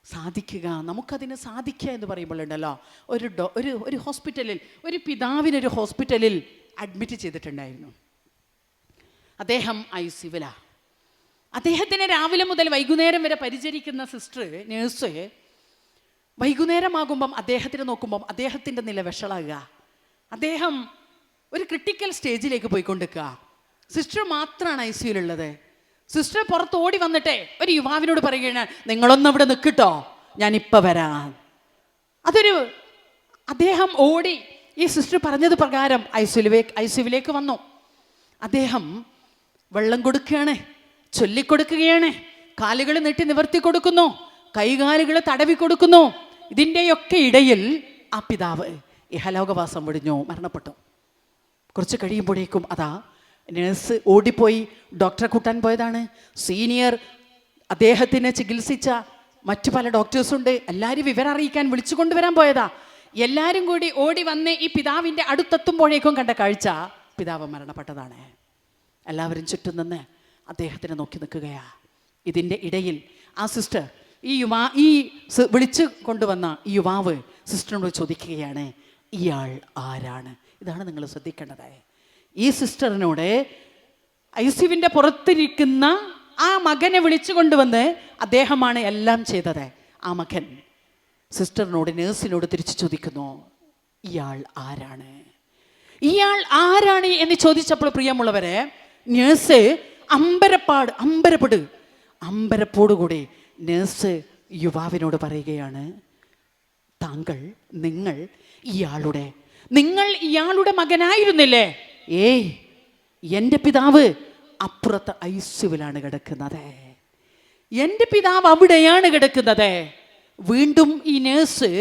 സാധിക്കുക, നമുക്കതിന് സാധിക്കുക എന്ന് പറയുമ്പോഴുണ്ടല്ലോ, ഒരു ഹോസ്പിറ്റലിൽ ഒരു പിതാവിനൊരു ഹോസ്പിറ്റലിൽ അഡ്മിറ്റ് ചെയ്തിട്ടുണ്ടായിരുന്നു. അദ്ദേഹം ICUവിലാണ്. അദ്ദേഹത്തിനെ രാവിലെ മുതൽ വൈകുന്നേരം വരെ പരിചരിക്കുന്ന സിസ്റ്റർ, നേഴ്സ്, വൈകുന്നേരമാകുമ്പം അദ്ദേഹത്തിന് നോക്കുമ്പം അദ്ദേഹത്തിൻ്റെ നില വഷളാകുക. അദ്ദേഹം ഒരു ക്രിട്ടിക്കൽ സ്റ്റേജിലേക്ക് പോയിക്കൊണ്ടിരിക്കുക. സിസ്റ്റർ മാത്രമാണ് ICUവിലുള്ളത്. സിസ്റ്റർ പുറത്ത് ഓടി വന്നിട്ട് ഒരു യുവാവിനോട് പറയുകയാണ്, നിങ്ങളൊന്നും ഇവിടെ നിൽക്കിട്ടോ, ഞാനിപ്പോൾ വരാം. അദ്ദേഹം ഓടി ഈ സിസ്റ്റർ പറഞ്ഞത് പ്രകാരം ICUവിലേക്ക് വന്നു. അദ്ദേഹം വെള്ളം കൊടുക്കുകയാണ്, ചൊല്ലിക്കൊടുക്കുകയാണ്, കാലുകൾ നീട്ടി നിവർത്തി കൊടുക്കുന്നു, കൈകാലുകൾ തടവി കൊടുക്കുന്നു. ഇതിൻ്റെയൊക്കെ ഇടയിൽ ആ പിതാവ് ഇഹലോകവാസം വെടിഞ്ഞു, മരണപ്പെട്ടു. കുറച്ച് കഴിയുമ്പോഴേക്കും അതാ നേഴ്സ് ഓടിപ്പോയി ഡോക്ടറെ കൂട്ടാൻ പോയതാണ്. സീനിയർ അദ്ദേഹത്തിനെ ചികിത്സിച്ച മറ്റു പല ഡോക്ടേഴ്സുണ്ട്, എല്ലാവരും വിവരം അറിയിക്കാൻ വിളിച്ചു കൊണ്ടുവരാൻ പോയതാ. എല്ലാവരും കൂടി ഓടി വന്ന് ഈ പിതാവിൻ്റെ അടുത്തെത്തുമ്പോഴേക്കും കണ്ട കാഴ്ച, പിതാവ് മരണപ്പെട്ടതാണ്. എല്ലാവരും ചുറ്റും നിന്ന് അദ്ദേഹത്തിനെ നോക്കി നിൽക്കുകയാ. ഇതിൻ്റെ ഇടയിൽ ആ സിസ്റ്റർ ഈ വിളിച്ചു കൊണ്ടുവന്ന ഈ യുവാവ് സിസ്റ്ററിനോട് ചോദിക്കുകയാണ്, ഇയാൾ ആരാണ്? ഇതാണ് നിങ്ങൾ ശ്രദ്ധിക്കേണ്ടത്. ഈ സിസ്റ്ററിനോട് ICUവിൻ്റെ പുറത്തിരിക്കുന്ന ആ മകനെ വിളിച്ചു കൊണ്ടുവന്ന് അദ്ദേഹമാണ് എല്ലാം ചെയ്തത്. ആ മകൻ സിസ്റ്ററിനോട്, നേഴ്സിനോട് തിരിച്ചു ചോദിക്കുന്നു, ഇയാൾ ആരാണ്? ഇയാൾ ആരാണ് എന്ന് ചോദിച്ചപ്പോൾ പ്രിയമുള്ളവരെ, നേഴ്സ് അമ്പരപ്പോടുകൂടി നേഴ്സ് യുവാവിനോട് പറയുകയാണ്, നിങ്ങൾ ഇയാളുടെ മകനായിരുന്നില്ലേ? ഏയ്, എൻ്റെ പിതാവ് അപ്പുറത്ത് ICUവിലാണ് കിടക്കുന്നത്, എൻ്റെ പിതാവ് അവിടെയാണ് കിടക്കുന്നത്. വീണ്ടും ഈ നേഴ്സ്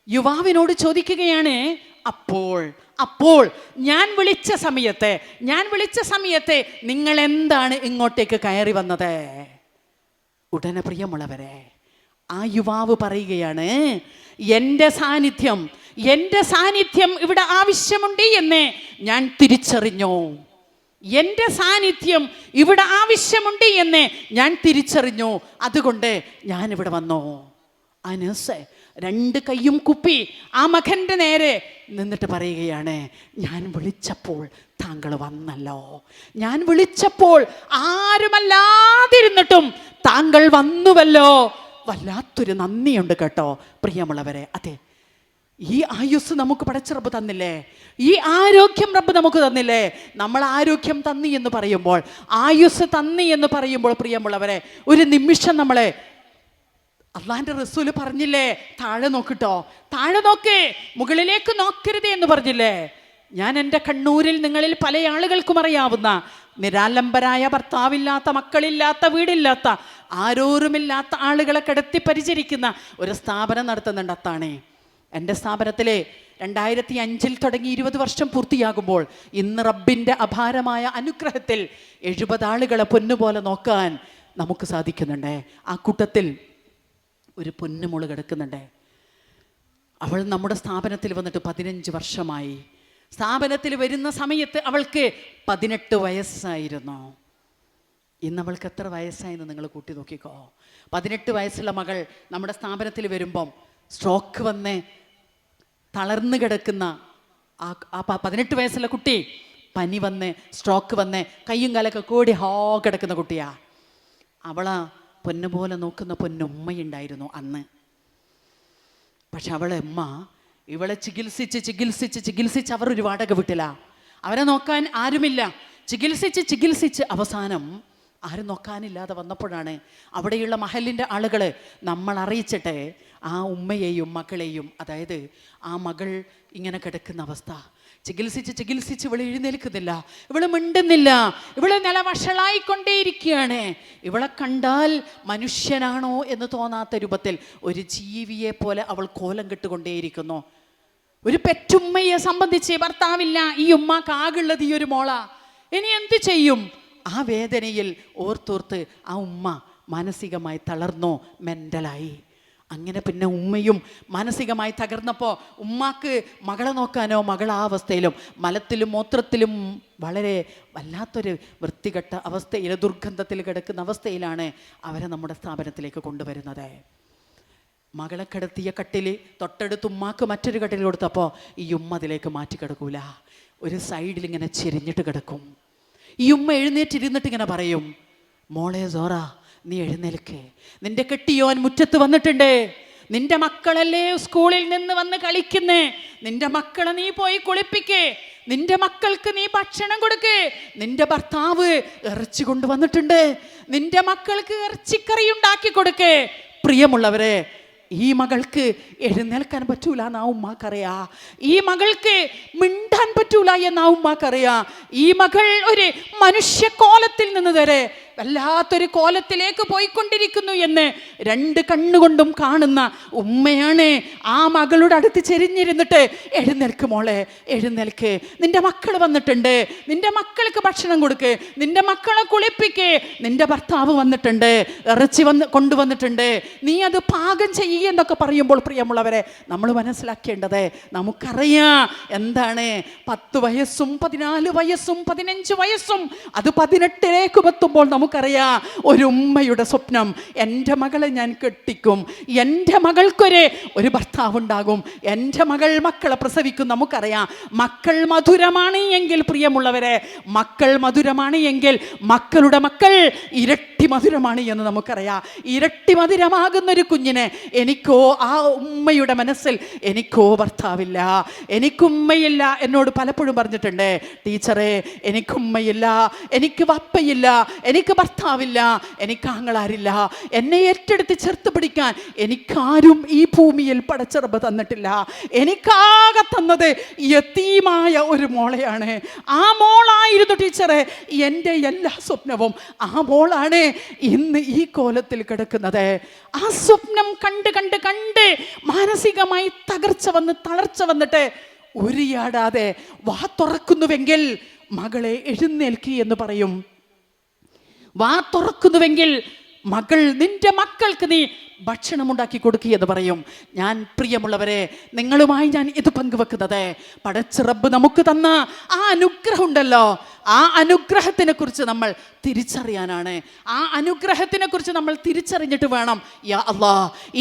യുവാവിനോട് ചോദിക്കുകയാണ്, അപ്പോൾ ഞാൻ വിളിച്ച സമയത്തെ നിങ്ങൾ എന്താണ് ഇങ്ങോട്ടേക്ക് കയറി വന്നത്? ഉടനെ പ്രിയമുള്ളവരെ ആ യുവാവ് പറയുകയാണ്, എൻ്റെ സാന്നിധ്യം ഇവിടെ ആവശ്യമുണ്ട് എന്ന് ഞാൻ തിരിച്ചറിഞ്ഞു. എൻ്റെ സാന്നിധ്യം ഇവിടെ ആവശ്യമുണ്ട് എന്ന് ഞാൻ തിരിച്ചറിഞ്ഞു, അതുകൊണ്ട് ഞാനിവിടെ വന്നു. ആ നേഴ്സ് 2 കൈയും കുപ്പി ആ മകൻ്റെ നേരെ നിന്നിട്ട് പറയുകയാണ്, ഞാൻ വിളിച്ചപ്പോൾ താങ്കൾ വന്നല്ലോ, ഞാൻ വിളിച്ചപ്പോൾ ആരുമല്ലാതിരുന്നിട്ടും താങ്കൾ വന്നുവല്ലോ, വല്ലാത്തൊരു നന്ദിയുണ്ട് കേട്ടോ പ്രിയമുള്ളവരെ. അതെ, ഈ ആയുസ് നമുക്ക് പടച്ച റബ്ബ് തന്നില്ലേ? ഈ ആരോഗ്യം റബ്ബ് നമുക്ക് തന്നില്ലേ? നമ്മൾ ആരോഗ്യം തന്നി എന്ന് പറയുമ്പോൾ, ആയുസ് തന്നി എന്ന് പറയുമ്പോൾ പ്രിയമുള്ളവരെ, ഒരു നിമിഷം നമ്മളെ അള്ളാന്റെ റസൂല് പറഞ്ഞില്ലേ, താഴെ നോക്കിട്ടോ, താഴെ നോക്ക്, മുകളിലേക്ക് നോക്കരുത് എന്ന് പറഞ്ഞില്ലേ? ഞാൻ എൻ്റെ കണ്ണൂരിൽ നിങ്ങളിൽ പല ആളുകൾക്കും അറിയാവുന്ന നിരാലംബരായ, ഭർത്താവില്ലാത്ത, മക്കളില്ലാത്ത, വീടില്ലാത്ത, ആരോരുമില്ലാത്ത ആളുകളെ കിടത്തി പരിചരിക്കുന്ന ഒരു സ്ഥാപനം നടത്തുന്നുണ്ട് അത്താണേ. എൻ്റെ സ്ഥാപനത്തിലെ 2005 തുടങ്ങി 20 വർഷം പൂർത്തിയാകുമ്പോൾ ഇന്ന് റബ്ബിൻ്റെ അപാരമായ അനുഗ്രഹത്തിൽ 70 ആളുകളെ പൊന്നുപോലെ നോക്കാൻ നമുക്ക് സാധിക്കുന്നുണ്ട്. ആ കൂട്ടത്തിൽ ഒരു പൊന്നുമോള് കിടക്കുന്നുണ്ട്. അവൾ നമ്മുടെ സ്ഥാപനത്തിൽ വന്നിട്ട് 15 വർഷമായി. സ്ഥാപനത്തിൽ വരുന്ന സമയത്ത് അവൾക്ക് 18 വയസ്സായിരുന്നു. ഇന്ന് അവൾക്ക് എത്ര വയസ്സായെന്ന് നിങ്ങൾ കൂട്ടി നോക്കിക്കോ. 18 വയസ്സുള്ള മകൾ നമ്മുടെ സ്ഥാപനത്തിൽ വരുമ്പം സ്ട്രോക്ക് വന്ന് തളർന്നു കിടക്കുന്ന ആ 18 വയസ്സുള്ള കുട്ടി പനി വന്ന് സ്ട്രോക്ക് വന്ന് കയ്യും കാലൊക്കെ കൂടി കിടക്കുന്ന കുട്ടിയാ. അവളാ പൊന്നുപോലെ നോക്കുന്ന പൊന്നുമ്മയുണ്ടായിരുന്നു അന്ന്. പക്ഷെ അവളെ അമ്മ ഇവളെ ചികിത്സിച്ച് അവർ ഒരു വാടക വീട്ടില്ല. അവരെ നോക്കാൻ ആരുമില്ല. ചികിത്സിച്ച് അവസാനം ആരും നോക്കാനില്ലാതെ വന്നപ്പോഴാണ് അവിടെയുള്ള മഹലിൻ്റെ ആളുകൾ നമ്മൾ അറിയിച്ചിട്ട് ആ ഉമ്മയെയും മകളെയും, അതായത് ആ മകൾ ഇങ്ങനെ കിടക്കുന്ന അവസ്ഥ, ചികിത്സിച്ച് ഇവളെ എഴുന്നേൽക്കുന്നില്ല, ഇവള് മിണ്ടുന്നില്ല, ഇവള് നിലവഷളായിക്കൊണ്ടേയിരിക്കുകയാണ്. ഇവളെ കണ്ടാൽ മനുഷ്യനാണോ എന്ന് തോന്നാത്ത രൂപത്തിൽ ഒരു ജീവിയെ പോലെ അവൾ കോലം കെട്ടുകൊണ്ടേയിരിക്കുന്നു. ഒരു പെറ്റുമ്മയെ സംബന്ധിച്ച് ഭർത്താവില്ല, ഈ ഉമ്മക്ക് ആകുള്ളത് ഈ ഒരു മോള. ഇനി എന്ത് ചെയ്യും? ആ വേദനയിൽ ഓർത്തോർത്ത് ആ ഉമ്മ മാനസികമായി തളർന്നോ, മെൻ്റലായി. അങ്ങനെ പിന്നെ ഉമ്മയും മാനസികമായി തകർന്നപ്പോൾ ഉമ്മാക്ക് മകളെ നോക്കാനോ, മകൾ ആ അവസ്ഥയിലും മലത്തിലും മൂത്രത്തിലും വളരെ വല്ലാത്തൊരു വൃത്തികെട്ട അവസ്ഥയിൽ, ദുർഗന്ധത്തിൽ കിടക്കുന്ന അവസ്ഥയിലാണ് അവരെ നമ്മുടെ സ്ഥാപനത്തിലേക്ക് കൊണ്ടുവരുന്നത്. മകളെ കിടത്തിയ കട്ടിൽ തൊട്ടടുത്ത് ഉമ്മാക്ക് മറ്റൊരു കട്ടിൽ കൊടുത്തപ്പോൾ ഈ ഉമ്മ അതിലേക്ക് മാറ്റി കിടക്കൂല, ഒരു സൈഡിൽ ഇങ്ങനെ ചെരിഞ്ഞിട്ട് കിടക്കും. ഈ ഉമ്മ എഴുന്നേറ്റിരുന്നിട്ട് ഇങ്ങനെ പറയും, മോളെ സോറ, നീ എഴുന്നേൽക്ക്, നിന്റെ കെട്ടിയോൻ മുറ്റത്ത് വന്നിട്ടുണ്ട്, നിന്റെ മക്കളല്ലേ സ്കൂളിൽ നിന്ന് വന്ന് കളിക്കുന്നേ, നിന്റെ മക്കളെ നീ പോയി കുളിപ്പിക്കേ, നിന്റെ മക്കൾക്ക് നീ ഭക്ഷണം കൊടുക്ക്, നിന്റെ ഭർത്താവ് ഇറച്ചി കൊണ്ടുവന്നിട്ടുണ്ട്, നിന്റെ മക്കൾക്ക് ഇറച്ചിക്കറി ഉണ്ടാക്കി കൊടുക്ക്. പ്രിയമുള്ളവരെ, ഈ മകൾക്ക് എഴുന്നേൽക്കാൻ പറ്റൂല എന്ന് ആ ഉമ്മാക്കറിയാ, ഈ മകൾക്ക് മിണ്ടാൻ പറ്റൂല എന്ന് ആ ഉമ്മാക്കറിയാ. ഈ മകൾ ഒരു മനുഷ്യക്കോലത്തിൽ നിന്ന് വരെ വല്ലാത്തൊരു കോലത്തിലേക്ക് പോയിക്കൊണ്ടിരിക്കുന്നു എന്ന് 2 കണ്ണുകൊണ്ടും കാണുന്ന ഉമ്മയാണ്. ആ മകളുടെ അടുത്ത് ചെരിഞ്ഞിരുന്നിട്ട്, എഴുന്നേൽക്ക് മോളെ, എഴുന്നേൽക്ക്, നിന്റെ മക്കൾ വന്നിട്ടുണ്ട്, നിന്റെ മക്കൾക്ക് ഭക്ഷണം കൊടുക്ക്, നിന്റെ മക്കളെ കുളിപ്പിക്ക്, നിന്റെ ഭർത്താവ് വന്നിട്ടുണ്ട്, ഇറച്ചി കൊണ്ടുവന്നിട്ടുണ്ട്, നീ അത് പാകം എന്നൊക്കെ പറയുമ്പോൾ പ്രിയമുള്ളവരെ, നമ്മൾ മനസ്സിലാക്കേണ്ടത്, നമുക്കറിയാം എന്താണ് 10 വയസ്സും 14 വയസ്സും 15 വയസ്സും അത് 18ലേക്ക് എത്തുമ്പോൾ നമുക്കറിയാം ഒരു ഉമ്മയുടെ സ്വപ്നം, എൻ്റെ മകളെ ഞാൻ കെട്ടിക്കും, എൻ്റെ മകൾക്കൊരു ഭർത്താവുണ്ടാകും, എൻ്റെ മക്കളെ പ്രസവിക്കും. നമുക്കറിയാം മക്കൾ മധുരമാണ് എങ്കിൽ, പ്രിയമുള്ളവരെ, മക്കൾ മധുരമാണ് എങ്കിൽ മക്കളുടെ മക്കൾ ഇരട്ടി മധുരമാണ് എന്ന് നമുക്കറിയാം. ഇരട്ടി മധുരമാകുന്നൊരു കുഞ്ഞിനെ, എനിക്കോ ആ ഉമ്മയുടെ മനസ്സിൽ എനിക്കോ ഭർത്താവില്ല, എനിക്കുമ്മയില്ല, എന്നോട് പലപ്പോഴും പറഞ്ഞിട്ടുണ്ട്, ടീച്ചറെ എനിക്കുമ്മയില്ല, എനിക്ക് വപ്പയില്ല, എനിക്ക് ഭർത്താവില്ല, എനിക്ക് ആങ്ങളാരില്ല, എന്നെ ഏറ്റെടുത്ത് ചേർത്ത് പിടിക്കാൻ എനിക്കാരും ഈ ഭൂമിയിൽ പടച്ചിറപ്പ് തന്നിട്ടില്ല, എനിക്കാകെ തന്നത് യതീമായ ഒരു മോളെയാണ്. ആ മോളായിരുന്നു ടീച്ചറെ എൻ്റെ എല്ലാ സ്വപ്നവും. ആ മോളാണ് ഇന്ന് ഈ കോലത്തിൽ കിടക്കുന്നത്. ആ സ്വപ്നം കണ്ട് മാനസികമായി തളർച്ച വന്നിട്ട് ഉരിയാടാതെ വാ തുറക്കുന്നുവെങ്കിൽ മകളെ എഴുന്നേൽക്കി എന്ന് പറയും. വാ തുറക്കുന്നുവെങ്കിൽ മകൾ, നിന്റെ മക്കൾക്ക് നീ ഭക്ഷണം ഉണ്ടാക്കി കൊടുക്കുക എന്ന് പറയും. ഞാൻ പ്രിയമുള്ളവരെ, നിങ്ങളുമായി ഞാൻ ഇത് പങ്കുവെക്കുന്നത്, പടച്ച റബ്ബ് നമുക്ക് തന്ന ആ അനുഗ്രഹം ഉണ്ടല്ലോ, ആ അനുഗ്രഹത്തിനെ കുറിച്ച് നമ്മൾ തിരിച്ചറിയാനാണ്. ആ അനുഗ്രഹത്തിനെ കുറിച്ച് നമ്മൾ തിരിച്ചറിഞ്ഞിട്ട് വേണം, യാ അല്ലാ,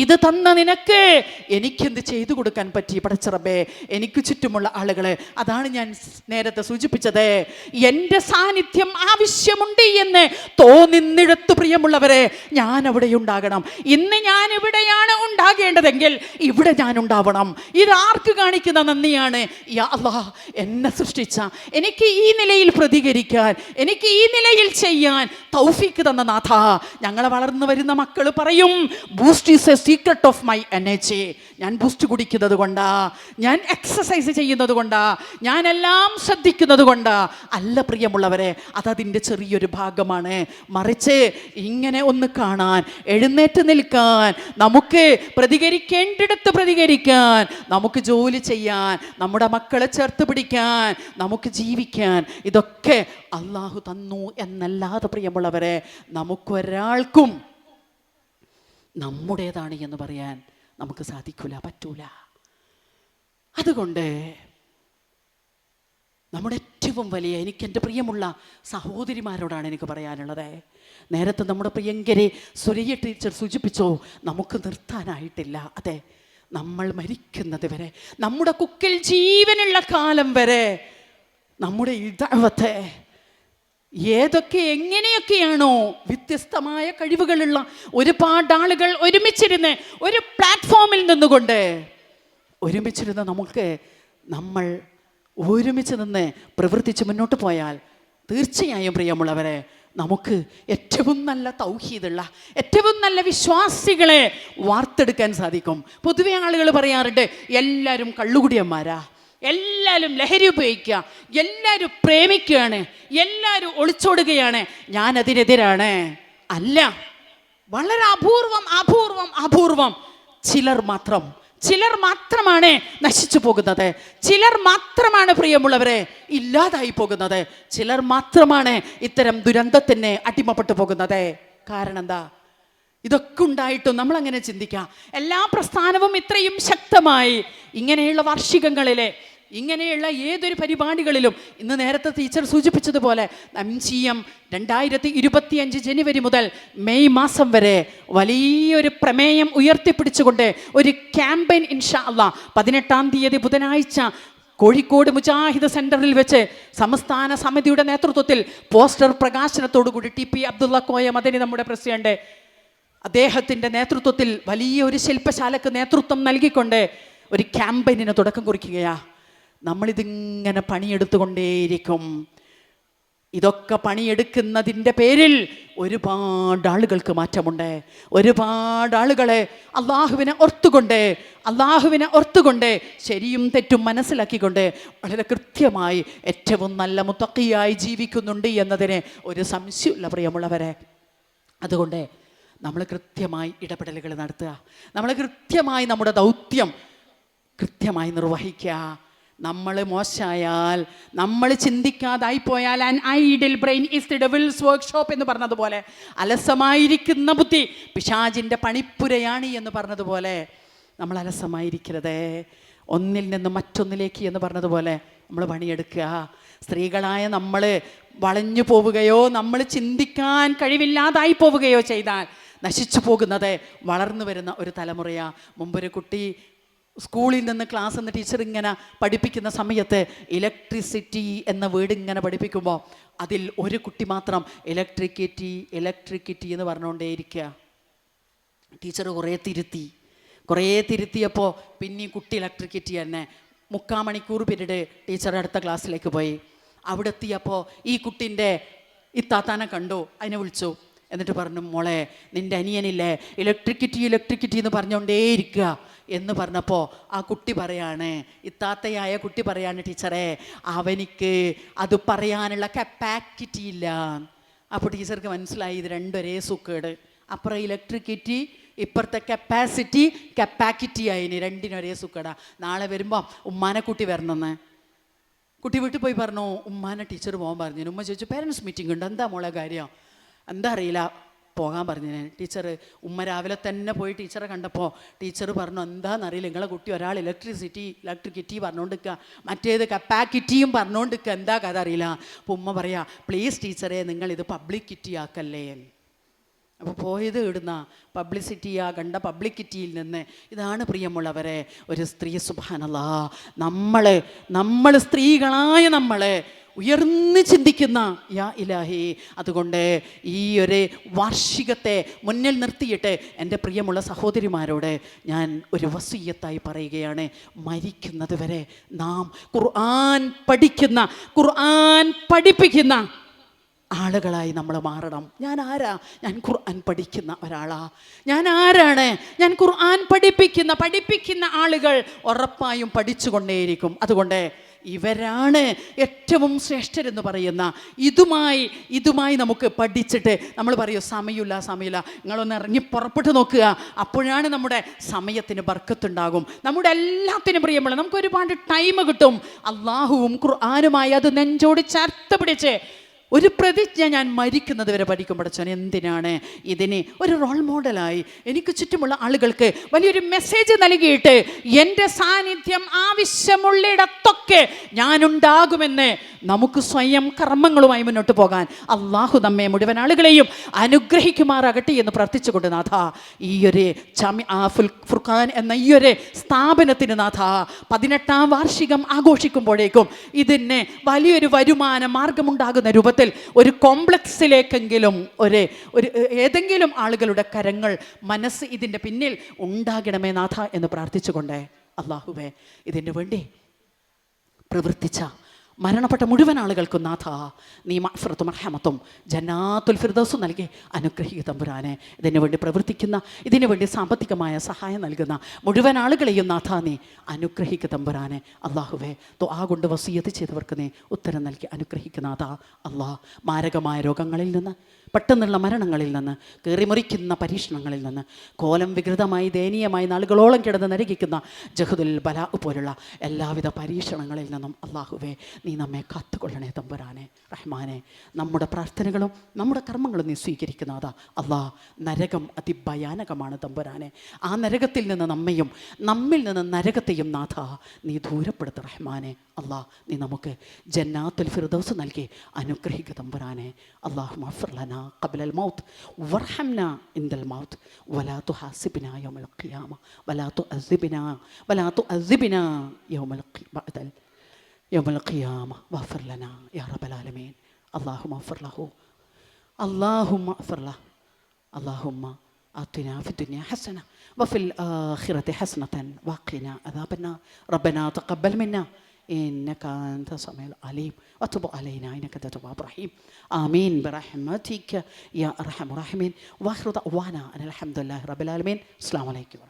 ഇത് തന്ന നിനക്ക് എനിക്കെന്ത് ചെയ്തു കൊടുക്കാൻ പറ്റി പടച്ച റബ്ബേ, എനിക്ക് ചുറ്റുമുള്ള ആളുകളെ. അതാണ് ഞാൻ നേരത്തെ സൂചിപ്പിച്ചത്, എൻ്റെ സാന്നിധ്യം ആവശ്യമുണ്ട് എന്ന് തോന്നുന്നിടത്ത് പ്രിയമുള്ളവരെ ഞാൻ അവിടെ ഉണ്ടാകണം. ഇന്ന് ഞാൻ ഇവിടെയാണ് ഉണ്ടാകേണ്ടതെങ്കിൽ ഇവിടെ ഞാൻ ഉണ്ടാവണം. ഇത് ആർക്ക് കാണിക്കുന്ന നന്ദിയാണ്? യാ അല്ലാഹ്, എന്നെ സൃഷ്ടിച്ച, എനിക്ക് ഈ നിലയിൽ പ്രതികരിക്കാൻ, എനിക്ക് ഈ നിലയിൽ ചെയ്യാൻ തൗഫീക്ക് തന്ന നാഥ. ഞങ്ങളെ വളർന്നു വരുന്ന മക്കൾ പറയും, boost is A secret of my energy. ഞാൻ ബൂസ്റ്റ് കുടിക്കുന്നത് കൊണ്ടാ, ഞാൻ എക്സസൈസ് ചെയ്യുന്നത് കൊണ്ടാ, ഞാൻ എല്ലാം ശ്രദ്ധിക്കുന്നത് കൊണ്ടാ അല്ല പ്രിയമുള്ളവരെ, അതതിൻ്റെ ചെറിയൊരു ഭാഗമാണ്. മറിച്ച് ഇങ്ങനെ ഒന്ന് കാണാൻ, എഴുന്നേറ്റ് നിൽക്കാൻ, നമുക്ക് പ്രതികരിക്കേണ്ടിടത്ത് പ്രതികരിക്കാൻ, നമുക്ക് ജോലി ചെയ്യാൻ, നമ്മുടെ മക്കളെ ചേർത്ത് പിടിക്കാൻ, നമുക്ക് ജീവിക്കാൻ, ഇതൊക്കെ അള്ളാഹു തന്നു എന്നല്ലാതെ പ്രിയമുള്ളവരെ നമുക്കൊരാൾക്കും നമ്മുടേതാണ് എന്ന് പറയാൻ നമുക്ക് സാധിക്കില്ല, പറ്റൂല. അതുകൊണ്ട് നമ്മുടെ ഏറ്റവും വലിയ, എനിക്ക് എൻ്റെ പ്രിയമുള്ള സഹോദരിമാരോടാണ് എനിക്ക് പറയാനുള്ളത്. നേരത്തെ നമ്മുടെ പ്രിയങ്കരെ സുരയ്യ ടീച്ചർ സൂചിപ്പിച്ചോ, നമുക്ക് നിർത്താനായിട്ടില്ല. അതെ, നമ്മൾ മരിക്കുന്നത് വരെ, നമ്മുടെ കുക്കിൽ ജീവനുള്ള കാലം വരെ നമ്മുടെ ഇടവത്തെ ഏതൊക്കെ എങ്ങനെയൊക്കെയാണോ വ്യത്യസ്തമായ കഴിവുകളുള്ള ഒരുപാട് ആളുകൾ ഒരുമിച്ചിരുന്ന് ഒരു പ്ലാറ്റ്ഫോമിൽ നിന്നുകൊണ്ട് ഒരുമിച്ചിരുന്ന് നമ്മൾ ഒരുമിച്ച് നിന്ന് പ്രവർത്തിച്ച് മുന്നോട്ട് പോയാൽ തീർച്ചയായും പ്രിയമുള്ളവരെ നമുക്ക് ഏറ്റവും നല്ല തൗഹീദുള്ള, ഏറ്റവും നല്ല വിശ്വാസികളെ വാർത്തെടുക്കാൻ സാധിക്കും. പൊതുവെ ആളുകൾ പറയാറുണ്ട്, എല്ലാവരും കള്ളുകുടിയന്മാരാ, എല്ലാവരും ലഹരി ഉപയോഗിക്കുക, എല്ലാവരും പ്രേമിക്കുകയാണ്, എല്ലാവരും ഒളിച്ചോടുകയാണ്. ഞാനതിനെതിരാണ്. അല്ല, വളരെ അപൂർവം ചിലർ മാത്രമാണ് നശിച്ചു പോകുന്നത്. ചിലർ മാത്രമാണ് പ്രിയമുള്ളവരെ ഇല്ലാതായി പോകുന്നത്. ചിലർ മാത്രമാണ് ഇത്തരം ദുരന്തത്തിന് അടിമപ്പെട്ടു പോകുന്നത്. കാരണം എന്താ? ഇതൊക്കെ ഉണ്ടായിട്ടും നമ്മളങ്ങനെ ചിന്തിക്കാം. എല്ലാ പ്രസ്ഥാനവും ഇത്രയും ശക്തമായി ഇങ്ങനെയുള്ള വാർഷികങ്ങളിലെ, ഇങ്ങനെയുള്ള ഏതൊരു പരിപാടികളിലും, ഇന്ന് നേരത്തെ ടീച്ചർ സൂചിപ്പിച്ചതുപോലെ MGM 2025 ജനുവരി മുതൽ മെയ് മാസം വരെ വലിയൊരു പ്രമേയം ഉയർത്തിപ്പിടിച്ചുകൊണ്ട് ഒരു ക്യാമ്പയിൻ ഇൻഷാ അല്ലാഹ് 18-ാം തീയതി ബുധനാഴ്ച കോഴിക്കോട് മുജാഹിദ് സെന്ററിൽ വെച്ച് സംസ്ഥാന സമിതിയുടെ നേതൃത്വത്തിൽ പോസ്റ്റർ പ്രകാശനത്തോടുകൂടി TP അബ്ദുള്ള കോയ മദനി, നമ്മുടെ പ്രസിഡന്റ്, അദ്ദേഹത്തിൻ്റെ നേതൃത്വത്തിൽ വലിയൊരു ശില്പശാലക്ക് നേതൃത്വം നൽകിക്കൊണ്ട് ഒരു ക്യാമ്പയിനിന് തുടക്കം കുറിക്കുകയാണ്. നമ്മളിതിങ്ങനെ പണിയെടുത്തുകൊണ്ടേയിരിക്കും. ഇതൊക്കെ പണിയെടുക്കുന്നതിൻ്റെ പേരിൽ ഒരുപാട് ആളുകൾക്ക് മാറ്റമുണ്ട്. ഒരുപാട് ആളുകളെ അള്ളാഹുവിനെ ഓർത്തുകൊണ്ട് ശരിയും തെറ്റും മനസ്സിലാക്കിക്കൊണ്ട് വളരെ കൃത്യമായി ഏറ്റവും നല്ല മുത്തഖിയായി ജീവിക്കുന്നുണ്ട് എന്നതിന് ഒരു സംശയമില്ല പ്രിയമുള്ളവരെ. അതുകൊണ്ട് നമ്മൾ കൃത്യമായി ഇടപെടലുകൾ നടത്തുക, നമ്മൾ കൃത്യമായി നമ്മുടെ ദൗത്യം കൃത്യമായി നിർവഹിക്കുക. നമ്മൾ മോശമായാൽ, നമ്മൾ ചിന്തിക്കാതായി പോയാൽ, an idle brain is the devils workshop എന്ന് പറഞ്ഞതുപോലെ, അലസമായിരിക്കുന്ന ബുദ്ധി പിശാചിൻ്റെ പണിപ്പുരയാണ് എന്ന് പറഞ്ഞതുപോലെ നമ്മൾ അലസമായിരിക്കരുത്. ഒന്നിൽ നിന്ന് മറ്റൊന്നിലേക്ക് എന്ന് പറഞ്ഞതുപോലെ നമ്മൾ പണിയെടുക്കുക. സ്ത്രീകളായ നമ്മൾ വളഞ്ഞു പോവുകയോ നമ്മൾ ചിന്തിക്കാൻ കഴിവില്ലാതായി പോവുകയോ ചെയ്താൽ നശിച്ചു പോകുന്നത് വളർന്നു വരുന്ന ഒരു തലമുറയാണ്. മുമ്പൊരു കുട്ടി സ്കൂളിൽ നിന്ന് ക്ലാസ് എന്ന ടീച്ചർ ഇങ്ങനെ പഠിപ്പിക്കുന്ന സമയത്ത് ഇലക്ട്രിസിറ്റി എന്ന വേർഡ് ഇങ്ങനെ പഠിപ്പിക്കുമ്പോൾ അതിൽ ഒരു കുട്ടി മാത്രം ഇലക്ട്രിക്കിറ്റി എന്ന് പറഞ്ഞുകൊണ്ടേയിരിക്കുക. ടീച്ചർ കുറേ തിരുത്തിയപ്പോൾ പിന്നെ കുട്ടി ഇലക്ട്രിക്കിറ്റി തന്നെ. 3/4 മണിക്കൂർ പീരീഡ് ടീച്ചർ അടുത്ത ക്ലാസ്സിലേക്ക് പോയി. അവിടെ എത്തിയപ്പോൾ ഈ കുട്ടീൻ്റെ ഇത്താത്താനെ കണ്ടു, അതിനെ വിളിച്ചു. എന്നിട്ട് പറഞ്ഞു, മോളെ നിൻ്റെ അനിയനില്ലേ ഇലക്ട്രിക്കിറ്റി എന്ന് പറഞ്ഞുകൊണ്ടേയിരിക്കുക എന്ന് പറഞ്ഞപ്പോൾ ആ കുട്ടി പറയാണ്, ഇത്താത്തയായ കുട്ടി പറയാണ്, ടീച്ചറെ അവനിക്ക് അത് പറയാനുള്ള കപ്പാസിറ്റി ഇല്ല. അപ്പോൾ ടീച്ചർക്ക് മനസ്സിലായി ഇത് രണ്ടും ഒരേ സൂക്കേട്. അപ്പുറം ഇലക്ട്രിക്കിറ്റി, ഇപ്പുറത്തെ കപ്പാസിറ്റി ആയിന്, രണ്ടിനും ഒരേ സൂക്കേടാ. നാളെ വരുമ്പോൾ ഉമ്മാനെ കൂട്ടി വരണമെന്ന്. കുട്ടി വീട്ടിൽ പോയി പറഞ്ഞു, ഉമ്മാനെ ടീച്ചർ പോകാൻ പറഞ്ഞു. ഉമ്മ ചോദിച്ചു, പേരൻസ് മീറ്റിംഗ് ഉണ്ട്, എന്താ മോളെ കാര്യം? എന്താ അറിയില്ല, പോകാൻ പറഞ്ഞു. ടീച്ചർ ഉമ്മ രാവിലെ തന്നെ പോയി ടീച്ചറെ കണ്ടപ്പോൾ ടീച്ചർ പറഞ്ഞു, എന്താണെന്നറിയില്ല, നിങ്ങളെ കുട്ടി ഒരാൾ ഇലക്ട്രിക്കിറ്റി പറഞ്ഞുകൊണ്ടിരിക്കുക, മറ്റേത് കപ്പാസിറ്റിയും പറഞ്ഞുകൊണ്ടിരിക്കുക, എന്താ കഥ അറിയില്ല. അപ്പോൾ ഉമ്മ പറയാ, പ്ലീസ് ടീച്ചറെ നിങ്ങളിത് പബ്ലിക്കിറ്റി ആക്കല്ലേ. അപ്പോൾ പോയത് ഇടുന്ന പബ്ലിസിറ്റിയാ കണ്ട പബ്ലിക്കിറ്റിയിൽ നിന്ന്. ഇതാണ് പ്രിയമുള്ളവരെ ഒരു സ്ത്രീ, സുബ്ഹാനല്ലാഹ്, നമ്മൾ സ്ത്രീകളായ നമ്മളെ ഉയർന്ന് ചിന്തിക്കുന്ന യാ ഇലാഹി. അതുകൊണ്ട് ഈ ഒരു വാർഷികത്തെ മുന്നിൽ നിർത്തിയിട്ട് എൻ്റെ പ്രിയമുള്ള സഹോദരിമാരോട് ഞാൻ ഒരു വസിയ്യത്തായി പറയുകയാണ്, മരിക്കുന്നത് വരെ നാം ഖുർആൻ പഠിപ്പിക്കുന്ന ആളുകളായി നമ്മൾ മാറണം. ഞാൻ ആരാ? ഞാൻ ഖുർആൻ പഠിക്കുന്ന ഒരാളാ. ഞാൻ ആരാണ്? ഞാൻ ഖുർആൻ പഠിപ്പിക്കുന്ന ആളുകൾ ഉറപ്പായും പഠിച്ചുകൊണ്ടേയിരിക്കും. അതുകൊണ്ട് ഇവരാണ് ഏറ്റവും ശ്രേഷ്ഠരെന്ന് പറയുന്ന ഇതുമായി നമുക്ക് പഠിച്ചിട്ട് നമ്മൾ പറയും സമയമില്ല. നിങ്ങളൊന്ന് ഇറങ്ങി പുറപ്പെട്ട് നോക്കുക. അപ്പോഴാണ് നമ്മുടെ സമയത്തിന് ബർക്കത്തുണ്ടാകും. നമ്മുടെ എല്ലാത്തിനും പ്രിയമുള്ള നമുക്ക് ഒരുപാട് ടൈം കിട്ടും. അള്ളാഹുവും ഖുർആനുമായി അത് നെഞ്ചോട് ചേർത്ത് പിടിച്ച് ഒരു പ്രതിജ്ഞ ഞാൻ മരിക്കുന്നത് വരെ പഠിക്കും. പടച്ചോൻ എന്തിനാണ് ഇതിനെ ഒരു റോൾ മോഡലായി എനിക്ക് ചുറ്റുമുള്ള ആളുകൾക്ക് വലിയൊരു മെസ്സേജ് നൽകിയിട്ട് എൻ്റെ സാന്നിധ്യം ആവശ്യമുള്ളിടത്തൊക്കെ ഞാനുണ്ടാകുമെന്ന് നമുക്ക് സ്വയം കർമ്മങ്ങളുമായി മുന്നോട്ട് പോകാൻ അള്ളാഹു നമ്മെ മുഴുവൻ ആളുകളെയും അനുഗ്രഹിക്കുമാറാകട്ടെ എന്ന് പ്രാർത്ഥിച്ചുകൊണ്ട് നാഥ, ഈ ഒരു ഫുർഖാൻ എന്ന ഈ ഒരു സ്ഥാപനത്തിന് നാഥ 18ാം വാർഷികം ആഘോഷിക്കുമ്പോഴേക്കും ഇതിന് വലിയൊരു വരുമാന മാർഗമുണ്ടാകുന്ന രൂപത്തിൽ ഒരു കോംപ്ലക്സിലേക്കെങ്കിലും ഒരു ഏതെങ്കിലും ആളുകളുടെ കരങ്ങൾ, മനസ്സ് ഇതിൻ്റെ പിന്നിൽ ഉണ്ടാകണമേ നാഥ എന്ന് പ്രാർത്ഥിച്ചുകൊണ്ട്, അള്ളാഹുവേ ഇതിനു വേണ്ടി പ്രവർത്തിച്ച മരണപ്പെട്ട മുഴുവൻ ആളുകൾക്കും നാഥ നീ മഗ്ഫിറത്തും റഹ്മത്തും ജന്നാത്തുൽ ഫിർദൗസും നൽകി അനുഗ്രഹിക്കുക തമ്പുരാനെ. ഇതിനു വേണ്ടി പ്രവർത്തിക്കുന്ന, ഇതിനു വേണ്ടി സാമ്പത്തികമായ സഹായം നൽകുന്ന മുഴുവൻ ആളുകളെയും നാഥ നീ അനുഗ്രഹിക്കുക തമ്പുരാനെ. അള്ളാഹുവേ ദുആ കൊണ്ട് വസിയത്ത് ചെയ്തവർക്ക് നീ ഉത്തരം നൽകി അനുഗ്രഹിക്കുന്ന നാഥ. അള്ളാഹ് മാരകമായ രോഗങ്ങളിൽ നിന്ന്, പെട്ടെന്നുള്ള മരണങ്ങളിൽ നിന്ന്, കീറിമുറിക്കുന്ന പരീക്ഷണങ്ങളിൽ നിന്ന്, കോലം വികൃതമായി ദയനീയമായി നാളുകളോളം കിടന്ന് നരകിക്കുന്ന ജഹദുൽ ബലാ പോലുള്ള എല്ലാവിധ പരീക്ഷണങ്ങളിൽ നിന്നും അള്ളാഹുവേ നീ നമ്മെ കാത്തുകൊള്ളണേ തമ്പുരാനെ. റഹ്മാനെ, നമ്മുടെ പ്രാർത്ഥനകളും നമ്മുടെ കർമ്മങ്ങളും നീ സ്വീകരിക്കുന്നതാ. അള്ളാഹ്, നരകം അതിഭയാനകമാണ് തമ്പുരാനെ. ആ നരകത്തിൽ നിന്ന് നമ്മയും നമ്മിൽ നിന്ന് നരകത്തെയും നാഥ നീ ദൂരപ്പെടുത്ത റഹ്മാനെ. അള്ളാഹ്, നീ നമുക്ക് ജന്നാത്തുൽ ഫിർദൗസ് നൽകി അനുഗ്രഹിക്കുക തമ്പുരാനെ. അള്ളാഹു മഗ്ഫിർ ലനാ ഖബ്ലൽ മൗത്ത് വർഹംനാ ഇൻദൽ മൗത്ത് വലാ തുഹാസിബ്നാ യൗമൽ ഖിയാമ വലാ തുഅസിബ്നാ യൗമൽ ഖിയാമ വഗ്ഫിർ ലനാ യാ റബ്ബൽ ആലമീൻ. അല്ലാഹുമ്മഗ്ഫിർ ലഹു അല്ലാഹുമ്മഗ്ഫിർ ലഹു അല്ലാഹുമ്മ ആതിനാ ഫിദ്ദുനിയ ഹസന വഫിൽ ആഖിറതി ഹസനതൻ വഖിനാ അദാബന്നാർ. റബ്ബനാ തഖബ്ബൽ മിന്നാ إنك أنت السميع العليم وتب علينا إنك أنت التواب الرحيم. آمين برحمتك يا أرحم الراحمين. وآخر دعوانا أن الحمد لله رب العالمين. السلام عليكم.